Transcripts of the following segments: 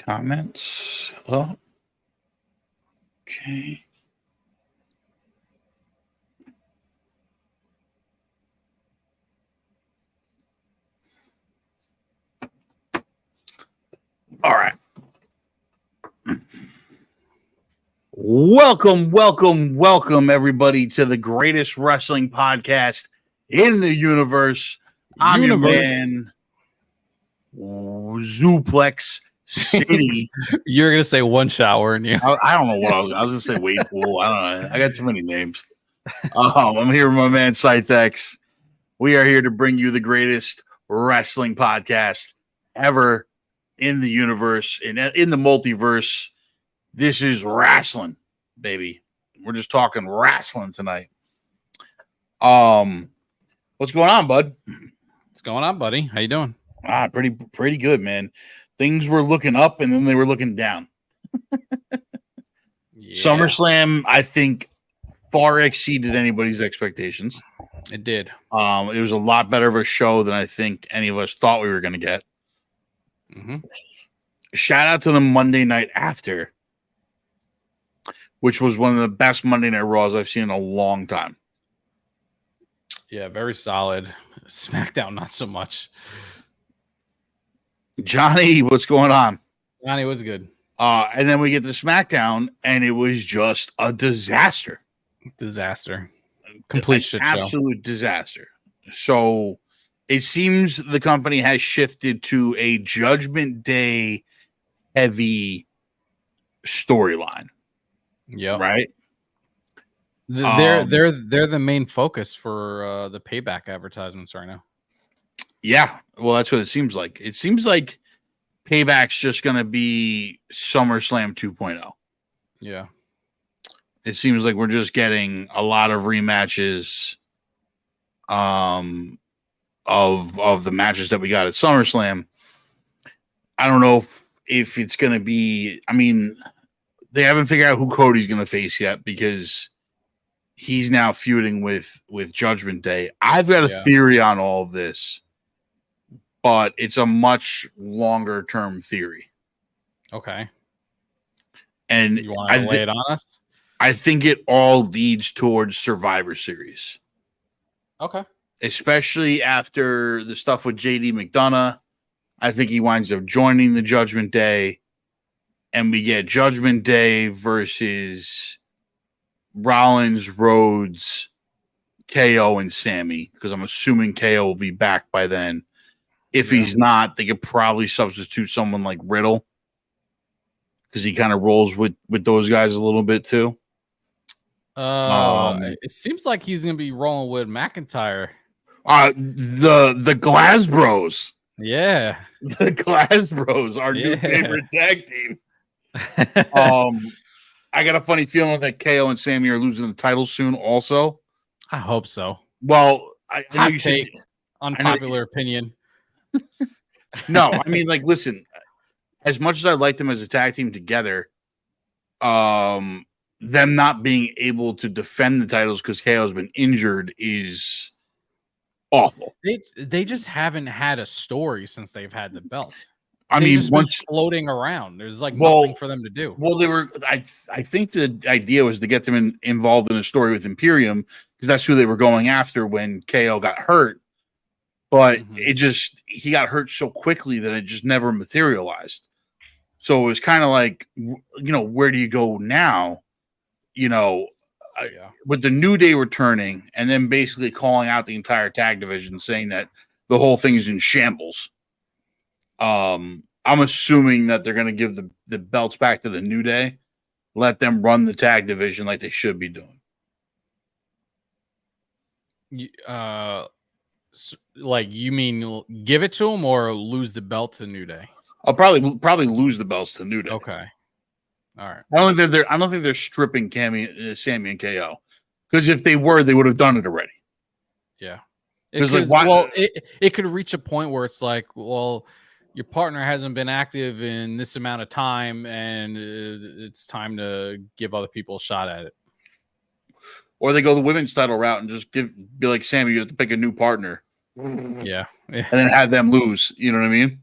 Comments. Oh, okay. All right. Welcome, everybody, to the greatest wrestling podcast in the universe. I'm your man, Zuplex City. You're gonna say one shot, weren't you? I don't know what I was gonna say. Wade Pool. I don't know. I got too many names. I'm here with my man Scythex. We are here to bring you the greatest wrestling podcast ever in the universe, in the multiverse. This is wrestling, baby. We're just talking wrestling tonight. What's going on, bud? What's going on, buddy? How you doing? Pretty good, man. Things were looking up and then they were looking down. Yeah. SummerSlam, I think, far exceeded anybody's expectations. It did. It was a lot better of a show than I think any of us thought we were going to get. Mm-hmm. Shout out to the Monday night after, which was one of the best Monday Night Raws I've seen in a long time. Yeah, very solid. SmackDown, not so much. Johnny, what's going on? Johnny was good. And then we get to SmackDown, and it was just a disaster. Complete shit show. Absolute disaster. So it seems the company has shifted to a Judgment Day heavy storyline. Yeah. Right? They're the main focus for the Payback advertisements right now. Yeah. Well, that's what it seems like. It seems like Payback's just going to be SummerSlam 2.0. Yeah. It seems like we're just getting a lot of rematches of the matches that we got at SummerSlam. I don't know if it's going to be, I mean, they haven't figured out who Cody's going to face yet because he's now feuding with Judgment Day. I've got a theory on all of this, but it's a much longer term theory. Okay. And you want to lay it on us? I think it all leads towards Survivor Series. Okay. Especially after the stuff with JD McDonough. I think he winds up joining the Judgment Day. And we get Judgment Day versus Rollins, Rhodes, KO, and Sammy. Because I'm assuming KO will be back by then. If he's not, they could probably substitute someone like Riddle. Because he kind of rolls with those guys a little bit too. It seems like he's gonna be rolling with McIntyre. The Glass Bros. Yeah. The Glass Bros, our new favorite tag team. I got a funny feeling that KO and Sammy are losing the titles soon also. I hope so. Well, I know you take unpopular opinion. No, I mean, like, listen, as much as I liked them as a tag team together, them not being able to defend the titles because KO's been injured is awful. They just haven't had a story since they've had the belt. I mean, once floating around, there's like nothing for them to do. Well, they were. I think the idea was to get them involved in a story with Imperium because that's who they were going after when KO got hurt. But he got hurt so quickly that it just never materialized. So it was kind of like, where do you go now? With the New Day returning and then basically calling out the entire tag division, saying that the whole thing is in shambles. I'm assuming that they're going to give the belts back to the New Day, let them run the tag division like they should be doing. Like you mean give it to them or lose the belt to New Day? I'll probably lose the belts to New Day. Okay. All right. I don't think they're stripping Sammy and KO because if they were, they would have done it already. Yeah. It could reach a point where it's like, well, your partner hasn't been active in this amount of time, and it's time to give other people a shot at it. Or they go the women's title route and just be like, Sammy, you have to pick a new partner. Yeah. And then have them lose. You know what I mean?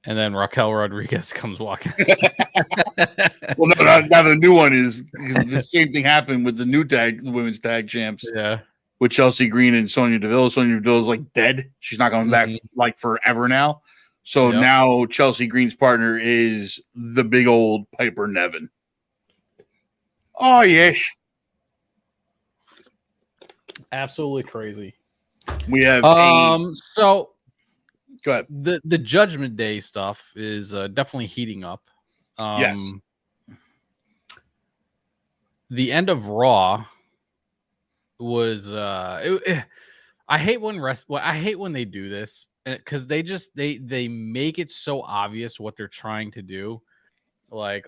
And then Raquel Rodriguez comes walking. Well, no, now the new one is the same thing happened with the new women's tag champs. Yeah. With Chelsea Green and Sonya Deville. Sonya Deville is like dead. She's not coming back like forever now. So now Chelsea Green's partner is the big old Piper Niven. Oh, yes. Absolutely crazy. We have so go ahead. The Judgment Day stuff is definitely heating up. Yes. The end of Raw was I hate when I hate when they do this because they make it so obvious what they're trying to do. Like,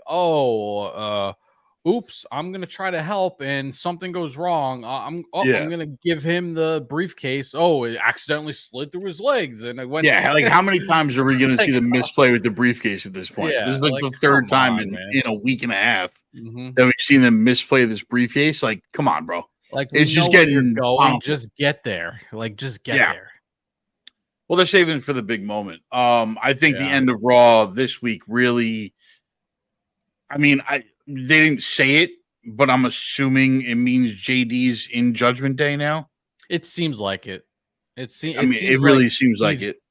oops, I'm gonna try to help and something goes wrong. I'm gonna give him the briefcase. Oh, it accidentally slid through his legs and it went. Yeah, like how many times are we gonna see the misplay with the briefcase at this point? Yeah, this is like the third time in a week and a half that we've seen them misplay this briefcase. Like, come on, bro. Like, it's just getting going. Just get there. Like, just get there. Well, they're saving it for the big moment. I think the end of Raw this week really. I mean, they didn't say it, but I'm assuming it means JD's in Judgment Day now. It seems like it. It really seems like it.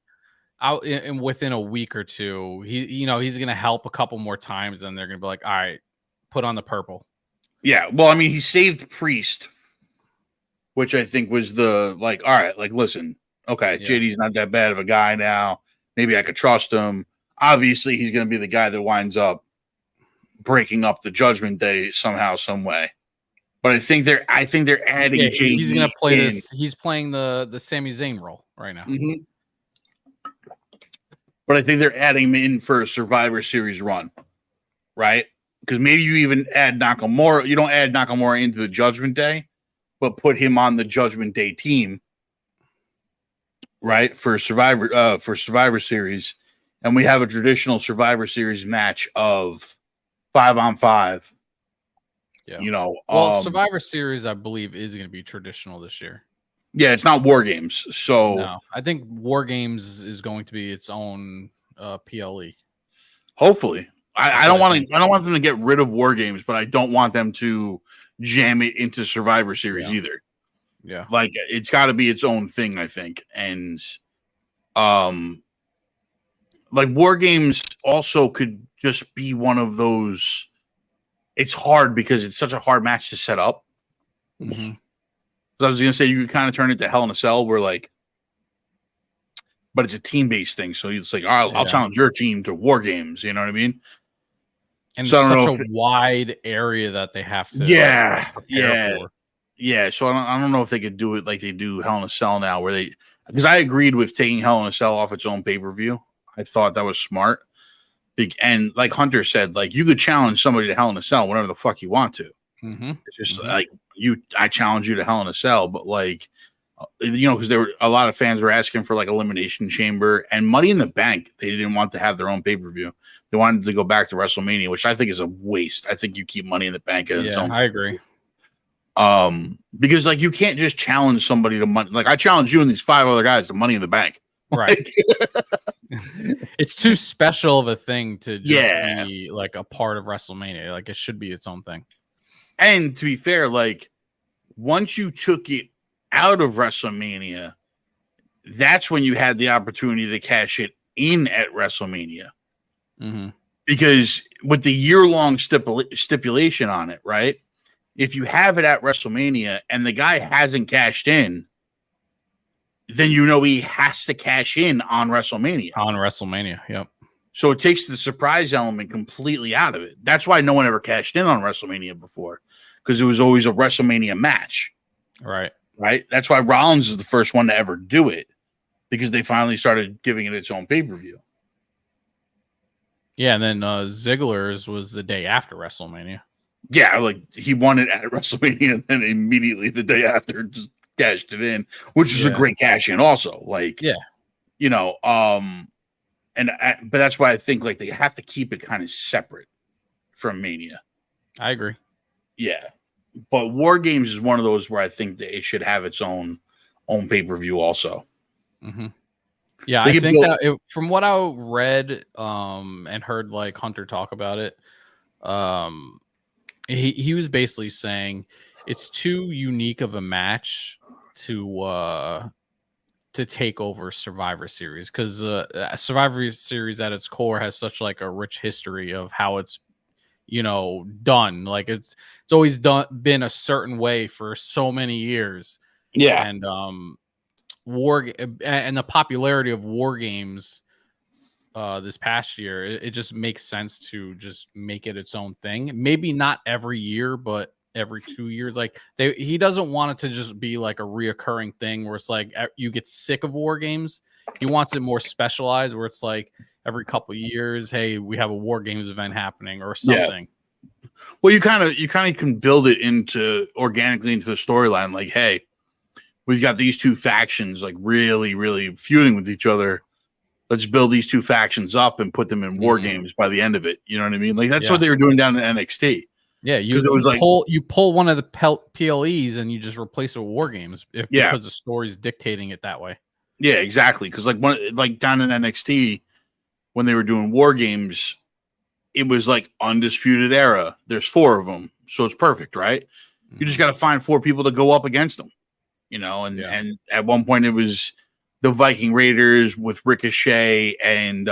Out in within a week or two, he's gonna help a couple more times, and they're gonna be like, all right, put on the purple. Yeah, well, I mean, he saved Priest, which I think was all right, like, listen, okay, JD's not that bad of a guy now. Maybe I could trust him. Obviously, he's going to be the guy that winds up breaking up the Judgment Day somehow, some way. But I think they're adding JD. He's going to play this. He's playing the Sami Zayn role right now. Mm-hmm. But I think they're adding him in for a Survivor Series run, right? Because maybe you even add Nakamura. You don't add Nakamura into the Judgment Day, but put him on the Judgment Day team, right? For Survivor Series. And we have a traditional Survivor Series match of 5-on-5. Yeah. Survivor Series, I believe, is going to be traditional this year. Yeah, it's not War Games. So no, I think War Games is going to be its own PLE. Hopefully. I don't want them to get rid of War Games, but I don't want them to jam it into Survivor Series either. Yeah. Like, it's got to be its own thing, I think. And like, War Games also could just be one of those. It's hard because it's such a hard match to set up. Mm-hmm. So I was going to say, you could kind of turn it to Hell in a Cell where, like, but it's a team-based thing. So it's like, all right, I'll challenge your team to War Games. You know what I mean? And so such a wide area that they have to prepare for. Yeah. So I don't know if they could do it like they do Hell in a Cell now, because I agreed with taking Hell in a Cell off its own pay-per-view. I thought that was smart. And like Hunter said, like, you could challenge somebody to Hell in a Cell whenever the fuck you want to. Mm-hmm. It's just like I challenge you to Hell in a Cell, but like, because there were a lot of fans were asking for like Elimination Chamber and Money in the Bank. They didn't want to have their own pay-per-view. They wanted to go back to WrestleMania, which I think is a waste. I think you keep Money in the Bank as its own. I agree. Because like, you can't just challenge somebody to money. Like, I challenge you and these 5 other guys to Money in the Bank. Right. It's too special of a thing to just be like a part of WrestleMania. Like, it should be its own thing. And to be fair, like, once you took it out of WrestleMania, that's when you had the opportunity to cash it in at WrestleMania. Mm-hmm. Because with the year-long stipulation on it, right? If you have it at WrestleMania and the guy hasn't cashed in, then he has to cash in on WrestleMania. On WrestleMania, yep. So it takes the surprise element completely out of it. That's why no one ever cashed in on WrestleMania before, because it was always a WrestleMania match. Right. That's why Rollins is the first one to ever do it, because they finally started giving it its own pay-per-view. Yeah, and then Ziggler's was the day after WrestleMania. Yeah, like, he won it at WrestleMania, and then immediately the day after just cashed it in, which is a great cash in also. Like, but that's why I think like they have to keep it kind of separate from Mania. I agree. Yeah. But War Games is one of those where I think that it should have its own pay-per-view also. Mm-hmm. Yeah, They I could think build. that from what I read and heard like Hunter talk about it, um he was basically saying it's too unique of a match to take over Survivor Series, because Survivor Series at its core has such like a rich history of how it's done. Like it's always been a certain way for so many years, Yeah, and and the popularity of war games this past year, it just makes sense to just make it its own thing. Maybe not every year, but every 2 years. Like he doesn't want it to just be like a reoccurring thing where it's like you get sick of war games. He wants it more specialized, where it's like every couple of years, hey, we have a war games event happening or yeah. something. Well, you kind of can build it into organically into the storyline. Like, hey, we've got these two factions like really, really feuding with each other. Let's build these two factions up and put them in war games by the end of it. You know what I mean? Like that's what Yeah. they were doing down in NXT. Yeah, Because it was like, you pull one of the PLEs and you just replace it with war games yeah, because the story's dictating it that way. yeah, exactly. Because like down in NXT when they were doing war games, it was like Undisputed Era. There's 4 of them, so it's perfect, right? You just got to find 4 people to go up against them, and at one point it was the Viking Raiders with Ricochet and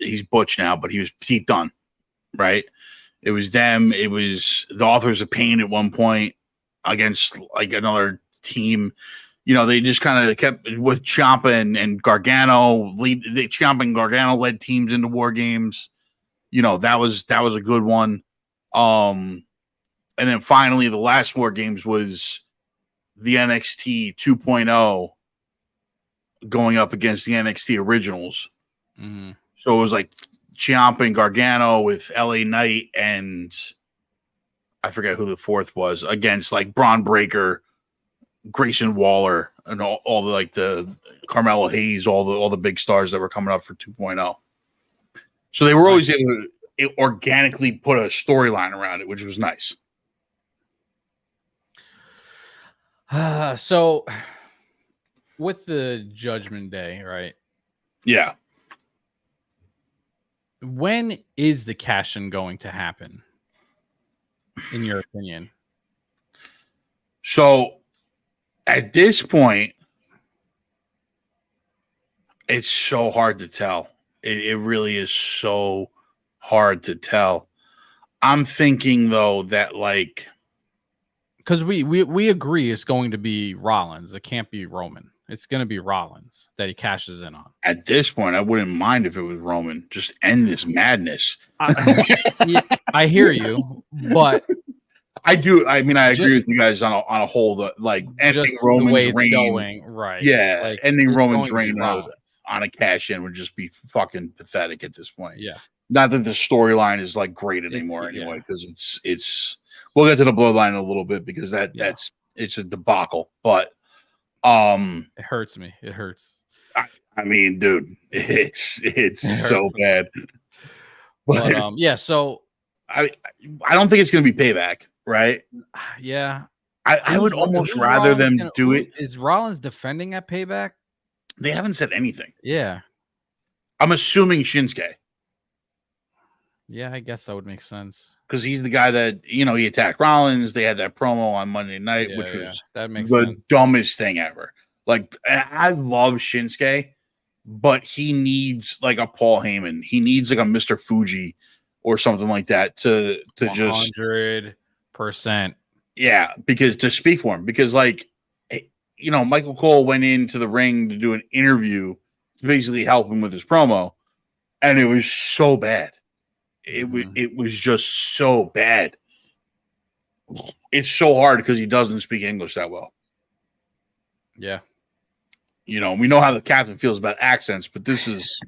he's Butch now, but he was Pete Dunne, right? It was them. It was the Authors of Pain at one point against like another team. They just kind of kept with Ciampa and Gargano. Ciampa and Gargano led teams into war games. That was a good one. And then finally, the last war games was the NXT 2.0 going up against the NXT originals. Mm-hmm. So it was like Ciampa and Gargano with LA Knight and I forget who the 4th was against like Braun Breaker, Grayson Waller, and all the like the Carmelo Hayes, all the big stars that were coming up for 2.0. So they were always able to organically put a storyline around it, which was nice. So with the Judgment Day, right? Yeah. When is the cash-in going to happen, in your opinion? So at this point, it's so hard to tell. It really is so hard to tell. I'm thinking though that like because we agree it's going to be Rollins. It can't be Roman. It's going to be Rollins that he cashes in on. At this point, I wouldn't mind if it was Roman. Just end this madness. I hear you, but I do. I mean, I agree with you guys on a whole. Like ending Roman's reign, going, right? Yeah, like, ending Roman's reign on a cash in would just be fucking pathetic at this point. Yeah. Not that the storyline is like great anymore anyway, because it's. We'll get to the bloodline in a little bit because that's it's a debacle, but it hurts me. It hurts. I mean, dude, it's so bad. But yeah, so I don't think it's going to be Payback, right? Yeah, I would almost rather them do it. Is Rollins defending at Payback? They haven't said anything. Yeah, I'm assuming Shinsuke. Yeah, I guess that would make sense because he's the guy that he attacked Rollins. They had that promo on Monday night, which was that makes the sense. dumbest thing ever. Like, I love Shinsuke, but he needs like a Paul Heyman. He needs like a Mr. Fuji or something like that to 100%. Yeah, because to speak for him, because like Michael Cole went into the ring to do an interview to basically help him with his promo, and it was so bad. It was just so bad. It's so hard because he doesn't speak English that well. Yeah. We know how the captain feels about accents, but this is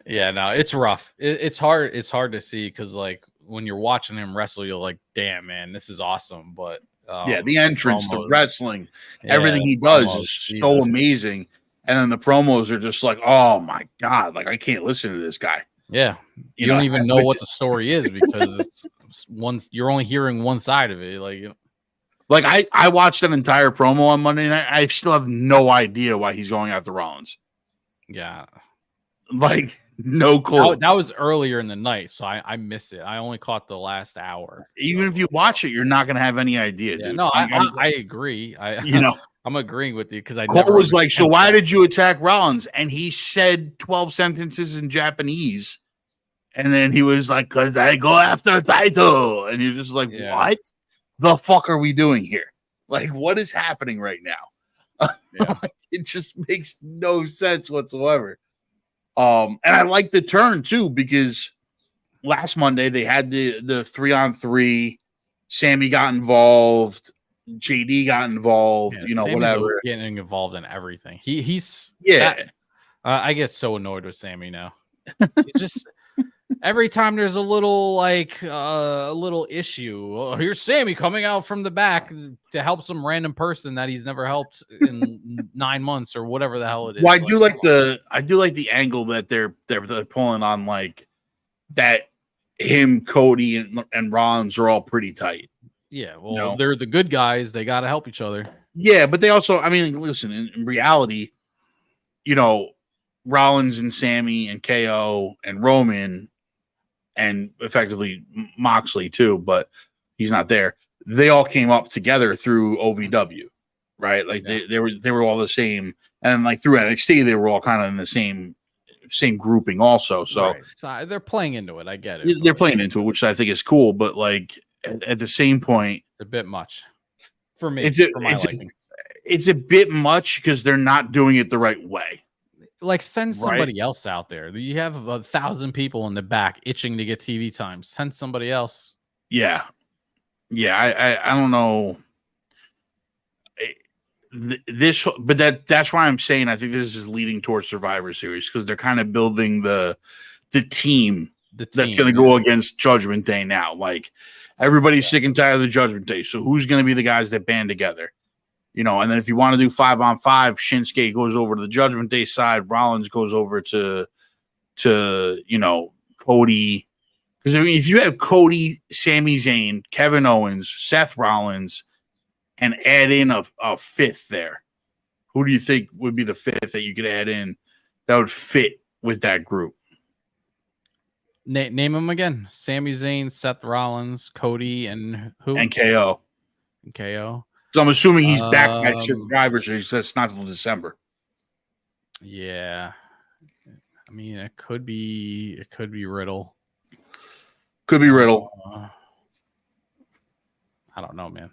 yeah, no, it's rough. It's hard. It's hard to see because like when you're watching him wrestle, you're like, damn, man, this is awesome. But the entrance, the wrestling, everything he does is so amazing. And then the promos are just like, oh my God, like I can't listen to this guy. Yeah. You don't even know what the story is because it's you're only hearing one side of it. Like, Like I watched an entire promo on Monday night. I still have no idea why he's going after Rollins. Yeah. Like no clue. That was earlier in the night, so I missed it. I only caught the last hour. Even if you watch it, you're not gonna have any idea, Yeah, dude. no, I agree. You know, I'm agreeing with you because I Cole never was like, "So understand why that. did you attack Rollins?" And he said 12 sentences in Japanese, and then he was like, "Cause I go after title," and you're just like, Yeah. "What the fuck are we doing here? Like, what is happening right now?" Yeah. It just makes no sense whatsoever. And I like the turn too because last Monday they had the 3-on-3. Sammy got involved. JD got involved. Yeah, You know, Sammy's whatever. getting involved in everything. He's Yeah. I get so annoyed with Sammy now. It's just every time there's a little a little issue. Oh, here's Sammy coming out from the back to help some random person that he's never helped in 9 months or whatever the hell it is. Well, I do like the angle that they're pulling on, like that him, Cody, and Rollins are all pretty tight. Yeah, well, they're the good guys. They got to help each other. Yeah, but they also, I mean, listen, in reality, you know, Rollins and Sammy and KO and Roman and effectively Moxley too, but he's not there. They all came up together through OVW, right? Like they were all the same, and like through NXT, they were all kind of in the same grouping also. So, right. So they're playing into it. I get it. they're playing into it, which I think is cool. But like at the same point, it's a bit much for me. It's a bit much because they're not doing it the right way. Like send somebody else out there. You have 1,000 people in the back itching to get TV time. Send somebody else. Yeah. I don't know. That's why I'm saying I think this is leading towards Survivor Series because they're kind of building the team that's going to go against Judgment Day now. Like everybody's sick and tired of the Judgment Day, so who's going to be the guys that band together? You know, and then if you want to do 5-on-5, Shinsuke goes over to the Judgment Day side, Rollins goes over to you know, Cody. Because I mean, if you have Cody, Sami Zayn, Kevin Owens, Seth Rollins, and add in a fifth there, who do you think would be the fifth that you could add in that would fit with that group? Name them again. Sami Zayn, Seth Rollins, Cody, and who? And KO. KO. So I'm assuming he's back by Survivor Series. That's not until December. Yeah. I mean, it could be Riddle. Could be Riddle. I don't know, man.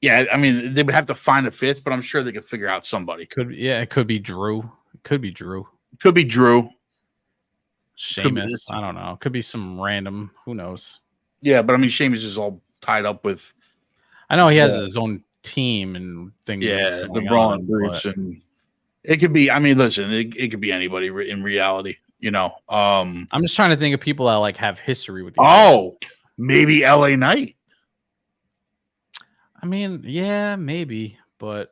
Yeah, I mean, they would have to find a fifth, but I'm sure they could figure out somebody. It could be Drew. It could be Drew. Could be Drew. Sheamus. I don't know. Could be some random. Who knows? Yeah, but I mean, Sheamus is all tied up with. I know he has his own team and things. Yeah, the Brawling Brutes, and it could be. I mean, listen, it could be anybody in reality. You know, I'm just trying to think of people that like have history with. Maybe LA Knight. I mean, yeah, maybe, but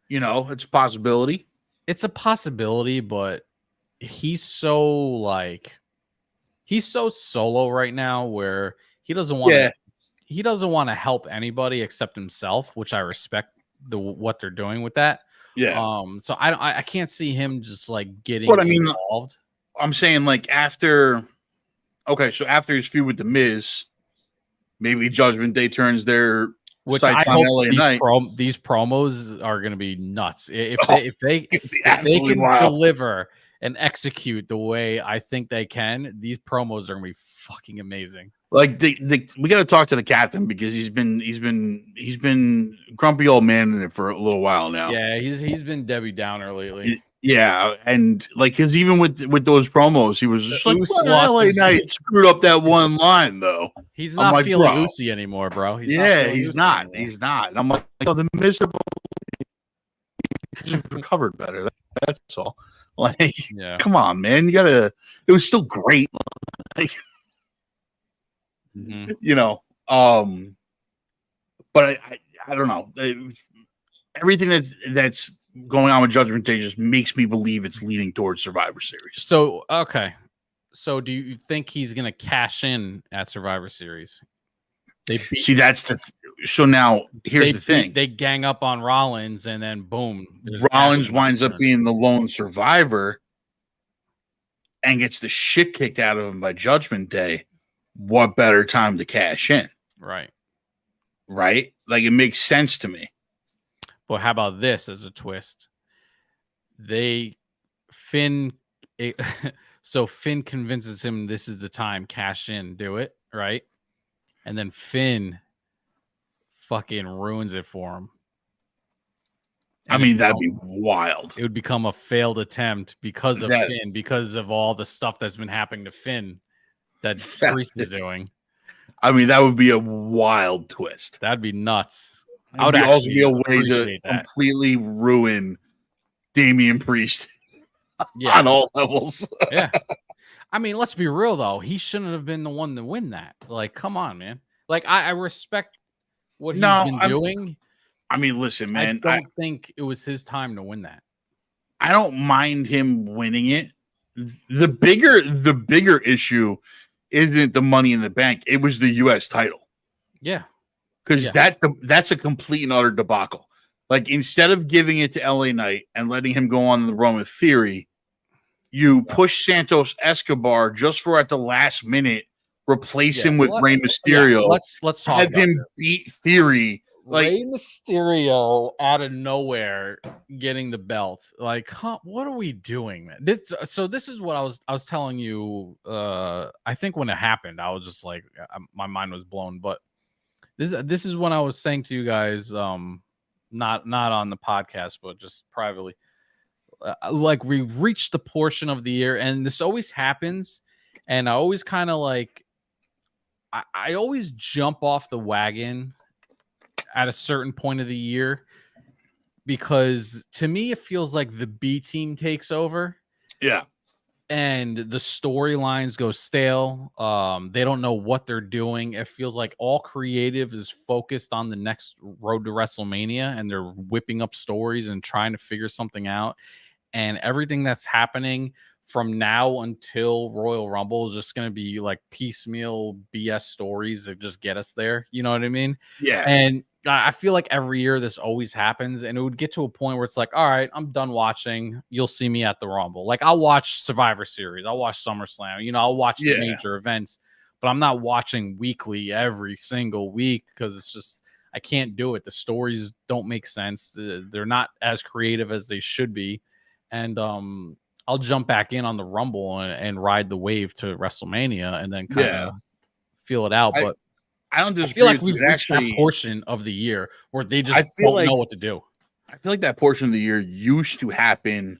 you know, it's a possibility. It's a possibility, but he's so solo right now where he doesn't want to. He doesn't want to help anybody except himself, which I respect what they're doing with that. Yeah. So I can't see him just like getting involved. I'm saying like after his feud with the Miz, maybe Judgment Day turns their I hope these promos are going to be nuts. If they can deliver and execute the way I think they can, these promos are going to be fucking amazing. Like we got to talk to the captain because he's been grumpy old man in it for a little while now. Yeah, he's been Debbie Downer lately. Yeah, and like because even with those promos, he was just like, LA Knight screwed up that one line though. He's not feeling Uzi anymore, bro. He's not. And I'm like, the miserable. He's recovered better. That's all. Like, come on, man, you gotta. It was still great. Like. You know, but I don't know. Everything that's going on with Judgment Day just makes me believe it's leading towards Survivor Series. So, okay. So do you think he's going to cash in at Survivor Series? They beat, See, that's the so now here's the thing. They gang up on Rollins, and then boom, Rollins winds up being the lone survivor and gets the shit kicked out of him by Judgment Day. What better time to cash in? Right. Like, it makes sense to me. But how about this as a twist? Finn convinces him this is the time, cash in, do it, right? And then Finn fucking ruins it for him. And I mean, that'd be wild. It would become a failed attempt because of Finn, because of all the stuff that's been happening to Finn that Priest is doing. I mean, that would be a wild twist. That'd be nuts. I would also be a way to completely ruin Damian Priest on all levels. Yeah. I mean, let's be real, though. He shouldn't have been the one to win that. Like, come on, man. Like, I respect what he's been doing. I mean, listen, man. I don't think it was his time to win that. I don't mind him winning it. The bigger issue isn't the Money in the Bank. It was the U.S. title. Yeah. Because that's a complete and utter debacle. Like, instead of giving it to LA Knight and letting him go on the run with Theory, you push Santos Escobar just for at the last minute, replace him with Rey Mysterio. Let's talk. Have him beat Theory. Like, Rey Mysterio out of nowhere getting the belt. Like, what are we doing, man? This is what I was telling you. I think when it happened, I was just like, my mind was blown. But this is when I was saying to you guys, not on the podcast, but just privately, like, we've reached the portion of the year, and this always happens, and I always kind of like, I always jump off the wagon at a certain point of the year, because to me it feels like the B team takes over. Yeah. And the storylines go stale. They don't know what they're doing. It feels like all creative is focused on the next road to WrestleMania, and they're whipping up stories and trying to figure something out. And everything that's happening from now until Royal Rumble is just going to be like piecemeal BS stories that just get us there. You know what I mean? Yeah. And I feel like every year this always happens, and it would get to a point where it's like, all right, I'm done watching. You'll see me at the Rumble. Like, I'll watch Survivor Series. I'll watch SummerSlam. You know, I'll watch the major events, but I'm not watching weekly every single week, because it's just, I can't do it. The stories don't make sense. They're not as creative as they should be. And I'll jump back in on the Rumble and ride the wave to WrestleMania, and then kind of feel it out. But I don't disagree. I feel like we've reached that portion of the year where they just don't know what to do. I feel like that portion of the year used to happen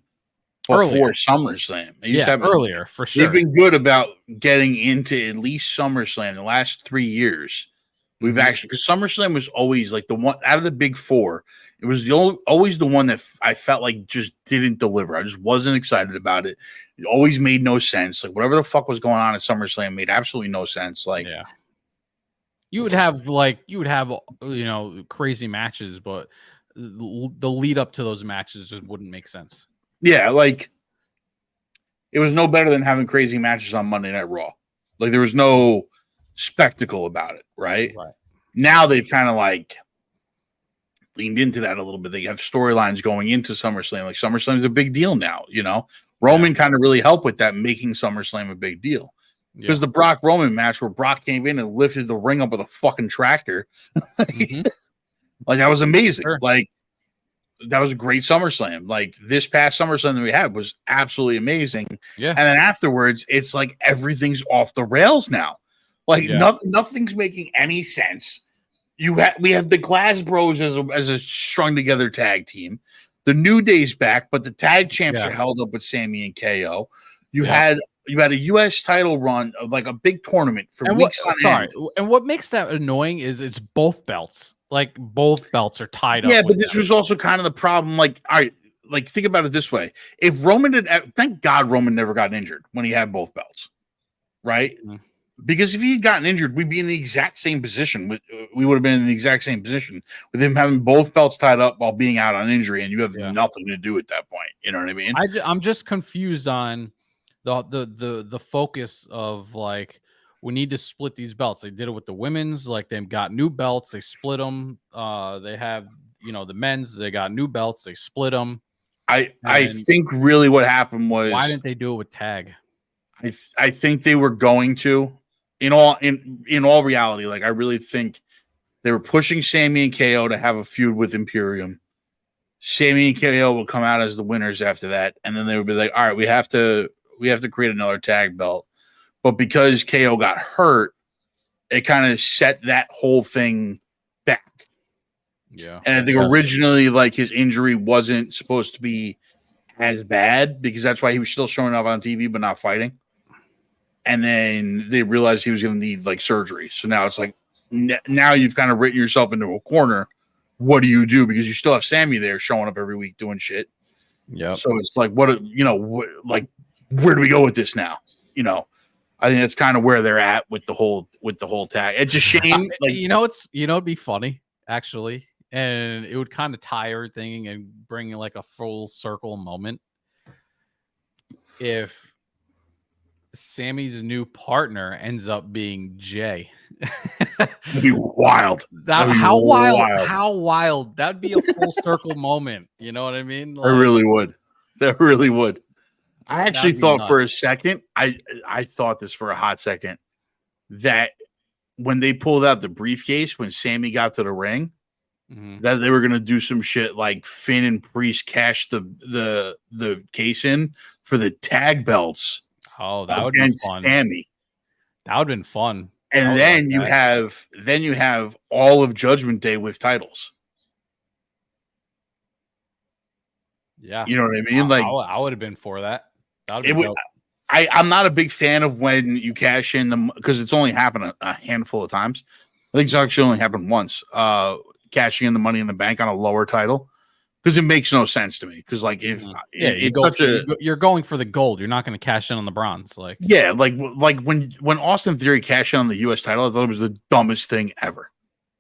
before SummerSlam. It used to happen earlier, for sure. They've been good about getting into at least SummerSlam the last 3 years. We've actually, because SummerSlam was always like the one out of the big four. It was always the one that I felt like just didn't deliver. I just wasn't excited about it. It always made no sense. Like, whatever the fuck was going on at SummerSlam made absolutely no sense. Like, you would have crazy matches, but the lead up to those matches just wouldn't make sense. Yeah, like, it was no better than having crazy matches on Monday Night Raw. Like, there was no spectacle about it, right? Now they've kind of like leaned into that a little bit. They have storylines going into SummerSlam. Like, SummerSlam is a big deal now, you know? Roman kind of really helped with that, making SummerSlam a big deal. Because the Brock Roman match where Brock came in and lifted the ring up with a fucking tractor, like, that was amazing. Sure. Like, that was a great SummerSlam. Like, this past SummerSlam that we had was absolutely amazing. Yeah. And then afterwards, it's like everything's off the rails now. Like, nothing's making any sense. We have the Glass Bros as a strung together tag team. The New Day's back, but the tag champs are held up with Sammy and KO. You had a U.S. title run of like a big tournament for weeks on end. And what makes that annoying is it's both belts. Like, both belts are tied up. Yeah, but this was also kind of the problem. Like, all right, like, think about it this way: if Roman thank God Roman never got injured when he had both belts, right? Because if he had gotten injured, we'd be in the exact same position. We would have been in the exact same position with him having both belts tied up while being out on injury, and you have nothing to do at that point. You know what I mean? I'm just confused on the focus of, like, we need to split these belts. They did it with the women's, like they've got new belts, they split them. They have, the men's, they got new belts, they split them. I think really what happened was, why didn't they do it with tag? I think they were going to, in all reality, like I really think they were pushing Sammy and KO to have a feud with Imperium. Sammy and KO will come out as the winners after that, and then they would be like, all right, we have to create another tag belt. But because KO got hurt, it kind of set that whole thing back. Yeah. And I think originally, like, his injury wasn't supposed to be as bad because that's why he was still showing up on TV but not fighting. And then they realized he was going to need like surgery. So now it's like, now you've kind of written yourself into a corner. What do you do? Because you still have Sammy there showing up every week doing shit. Yeah. So it's like, where do we go with this now? I think that's kind of where they're at with the whole tag. It's a shame. Like, it'd be funny actually, and it would kind of tie everything and bring like a full circle moment if Sammy's new partner ends up being Jay. That'd be wild. How wild. That'd be a full circle moment. You know what I mean? Like, I really would. That really would. I actually thought nuts. For a second, I thought this for a hot second, that when they pulled out the briefcase, when Sammy got to the ring, that they were going to do some shit like Finn and Priest cashed the case in for the tag belts. Oh, that would be fun. Sammy. That would have been fun. And then you have all of Judgment Day with titles. Yeah. You know what I mean? Like, I would have been for that. Dope. I'm not a big fan of when you cash in them because it's only happened a handful of times. I think it's actually only happened once. Cashing in the Money in the Bank on a lower title, because it makes no sense to me. Because like if you're going for the gold, you're not going to cash in on the bronze. Like when Austin Theory cashed in on the U.S. title, I thought it was the dumbest thing ever.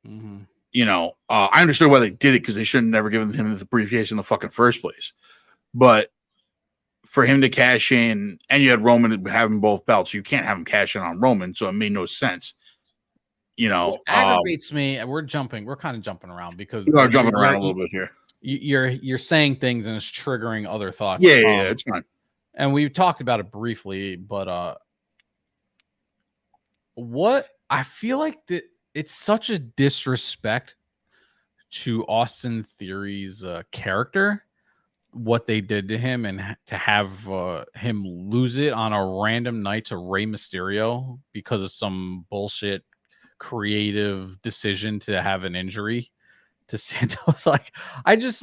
I understood why they did it because they should have never given him the briefcase in the fucking first place. But for him to cash in, and you had Roman having both belts, you can't have him cash in on Roman, so it made no sense. It aggravates me. We're kind of jumping around because we are jumping around a little bit here. You're saying things and it's triggering other thoughts. Yeah, it's fine. And we talked about it briefly, but what I feel like that it's such a disrespect to Austin Theory's character, what they did to him, and to have him lose it on a random night to Rey Mysterio because of some bullshit creative decision to have an injury to Santos. I just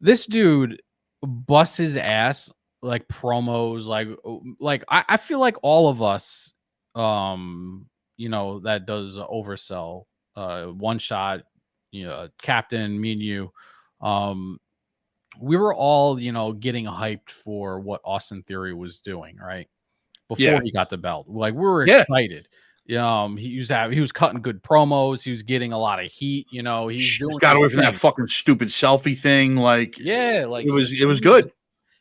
this dude busts his ass like promos, like I feel like all of us that does Oversell, One Shot, Captain, me and you, we were all getting hyped for what Austin Theory was doing right before he got the belt. Like, we were excited. He was cutting good promos. He was getting a lot of heat. He's doing got away from that fucking stupid selfie thing. It was good.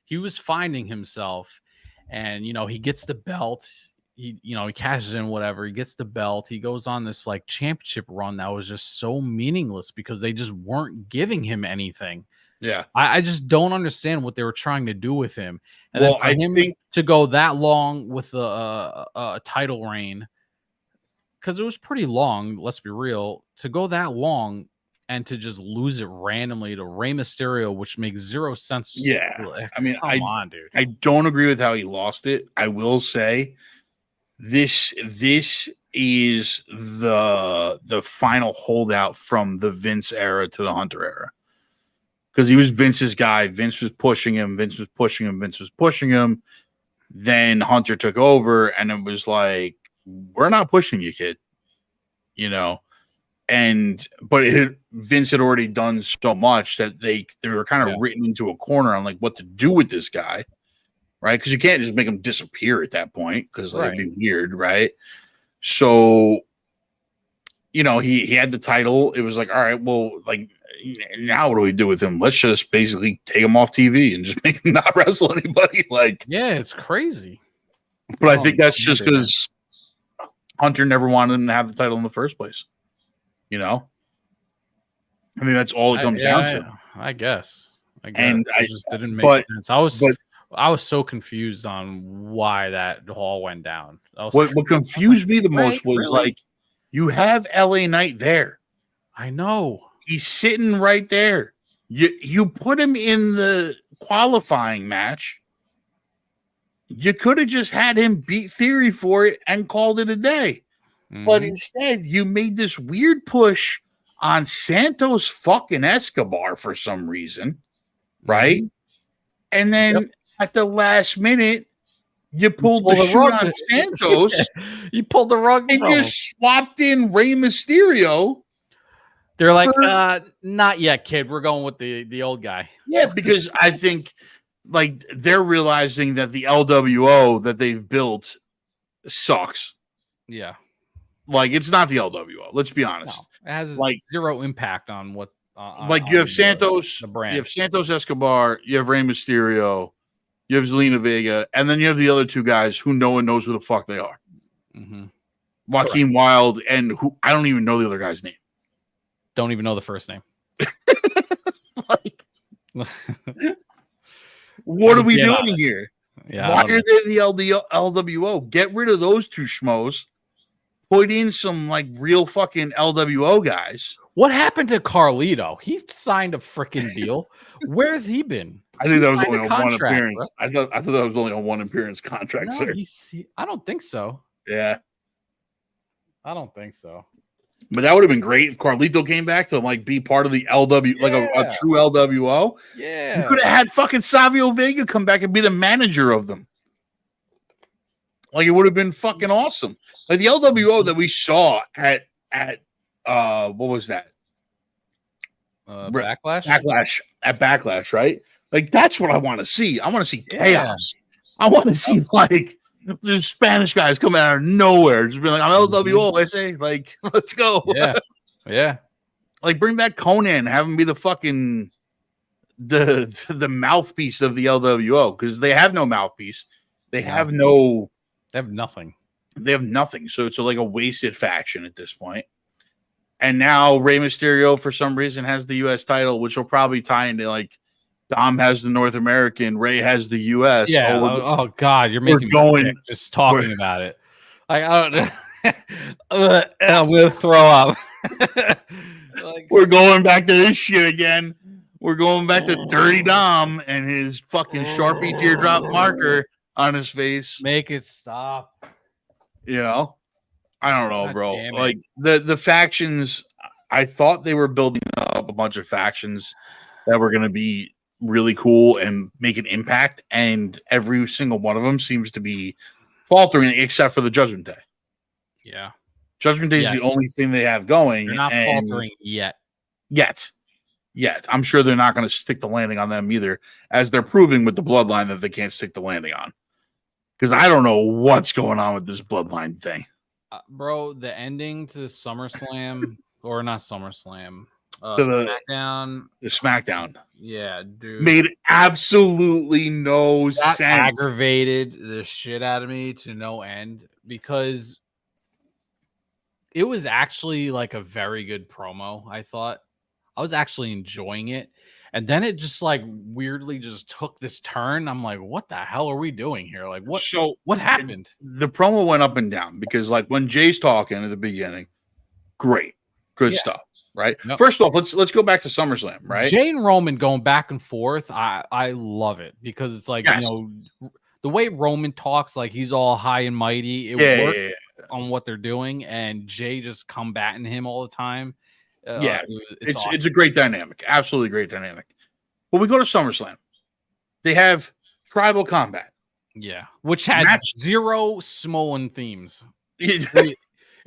He was finding himself, and he gets the belt. He cashes in whatever. He gets the belt. He goes on this like championship run that was just so meaningless because they just weren't giving him anything. Yeah, I just don't understand what they were trying to do with him. And then for him to go that long with a title reign, because it was pretty long, let's be real, to go that long and to just lose it randomly to Rey Mysterio, which makes zero sense. Yeah. I mean, come on, dude. I don't agree with how he lost it. I will say this is the final holdout from the Vince era to the Hunter era. Because he was Vince's guy. Vince was pushing him. Then Hunter took over, and it was like, we're not pushing you, kid. But Vince had already done so much that they were kind of written into a corner on like what to do with this guy, right? Because you can't just make him disappear at that point because it'd be weird, right? So, he had the title. It was like, all right, well, like, now what do we do with him? Let's just basically take him off TV and just make him not wrestle anybody. Like, yeah, it's crazy. But I think that's just because Hunter never wanted him to have the title in the first place. You know? I mean, that's all it comes down to. I guess. And it just didn't make sense. I was so confused on why that all went down. What confused me the most was really? like, you have LA Knight there. I know. He's sitting right there. You put him in the qualifying match. You could have just had him beat Theory for it and called it a day. Mm-hmm. But instead, you made this weird push on Santos fucking Escobar for some reason, right? And then at the last minute, you pulled the shoot on Santos. You pulled the rug and just swapped in Rey Mysterio. They're like, not yet, kid. We're going with the old guy. Yeah, because I think like they're realizing that the LWO that they've built sucks. Yeah. Like it's not the LWO. Let's be honest. No, it has like zero impact on what. You have Santos, the brand. You have Santos Escobar, you have Rey Mysterio, you have Zelina Vega, and then you have the other two guys who no one knows who the fuck they are. Mm-hmm. Joaquin Wilde and who I don't even know the other guy's name. Don't even know the first name. What are we doing here? Yeah, why are they the LWO? Get rid of those two schmoes. Put in some like real fucking LWO guys. What happened to Carlito? He signed a freaking deal. Where's he been? I think that was only on one appearance. Bro. I thought that was only on one appearance contract. No, I don't think so. Yeah, I don't think so. But that would have been great if Carlito came back to like be part of the LW, like a true LWO. Yeah, you could have had fucking Savio Vega come back and be the manager of them. Like it would have been fucking awesome. Like the LWO that we saw at what was that? Backlash? Backlash, right? Like that's what I want to see. I want to see chaos. I want to see like the Spanish guys coming out of nowhere, just be like, I'm LWO, I say, like, let's go. Yeah. Like bring back Conan, have him be the fucking the mouthpiece of the LWO, because they have no mouthpiece. They have no. They have nothing. They have nothing. So it's like a wasted faction at this point. And now Rey Mysterio, for some reason, has the U.S. title, which will probably tie into like Dom has the North American, Rey has the U.S. Yeah. Oh God, you're making me sick just talking about it. Like I don't. I'm gonna throw up. We're going back to this shit again. We're going back to Dirty Dom and his fucking Sharpie teardrop marker on his face. Make it stop. You know, I don't know, bro. Like the factions, I thought they were building up a bunch of factions that were going to be really cool and make an impact, and every single one of them seems to be faltering, except for the Judgment Day. Yeah, Judgment Day is the only thing they have going. They're not faltering yet. I'm sure they're not going to stick the landing on them either, as they're proving with the bloodline that they can't stick the landing on. Because I don't know what's going on with this bloodline thing. Bro, the ending to SummerSlam, or not SummerSlam, SmackDown. The SmackDown. Yeah, dude. Made absolutely no sense. Aggravated the shit out of me to no end, because it was actually like a very good promo, I thought. I was actually enjoying it. And then it just like weirdly just took this turn. I'm like, what the hell are we doing here? Like, what happened? The promo went up and down because like when Jay's talking at the beginning, good stuff, right? Nope. First off, let's go back to SummerSlam, right? Jay and Roman going back and forth. I love it because it's like, you know, the way Roman talks, like he's all high and mighty. It works on what they're doing, and Jay just combating him all the time. It's awesome. It's a great dynamic, absolutely great dynamic. But we go to SummerSlam, they have tribal combat, which had zero Samoan themes. It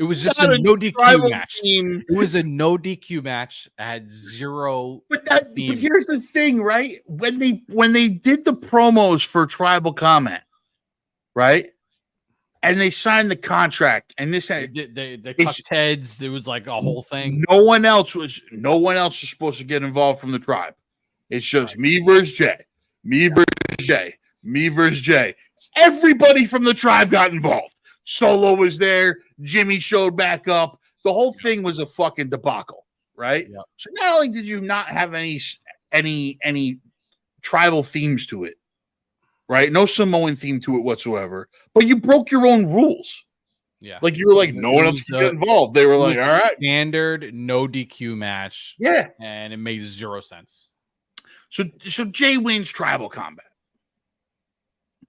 was just a no DQ match. It was a no DQ match. It had zero. But here's the thing, right? When they did the promos for tribal combat, right? And they signed the contract, and this had they cut heads. There was like a whole thing. No one else was supposed to get involved from the tribe. It's just me versus Jay, me versus Jay, me versus Jay. Everybody from the tribe got involved. Solo was there. Jimmy showed back up. The whole thing was a fucking debacle, right? Yep. So not only did you not have any tribal themes to it, right? No Samoan theme to it whatsoever, but you broke your own rules. Yeah. Like you were like, no one else can get involved. They were like, all right. Standard no DQ match. Yeah. And it made 0 sense. So Jay wins tribal combat.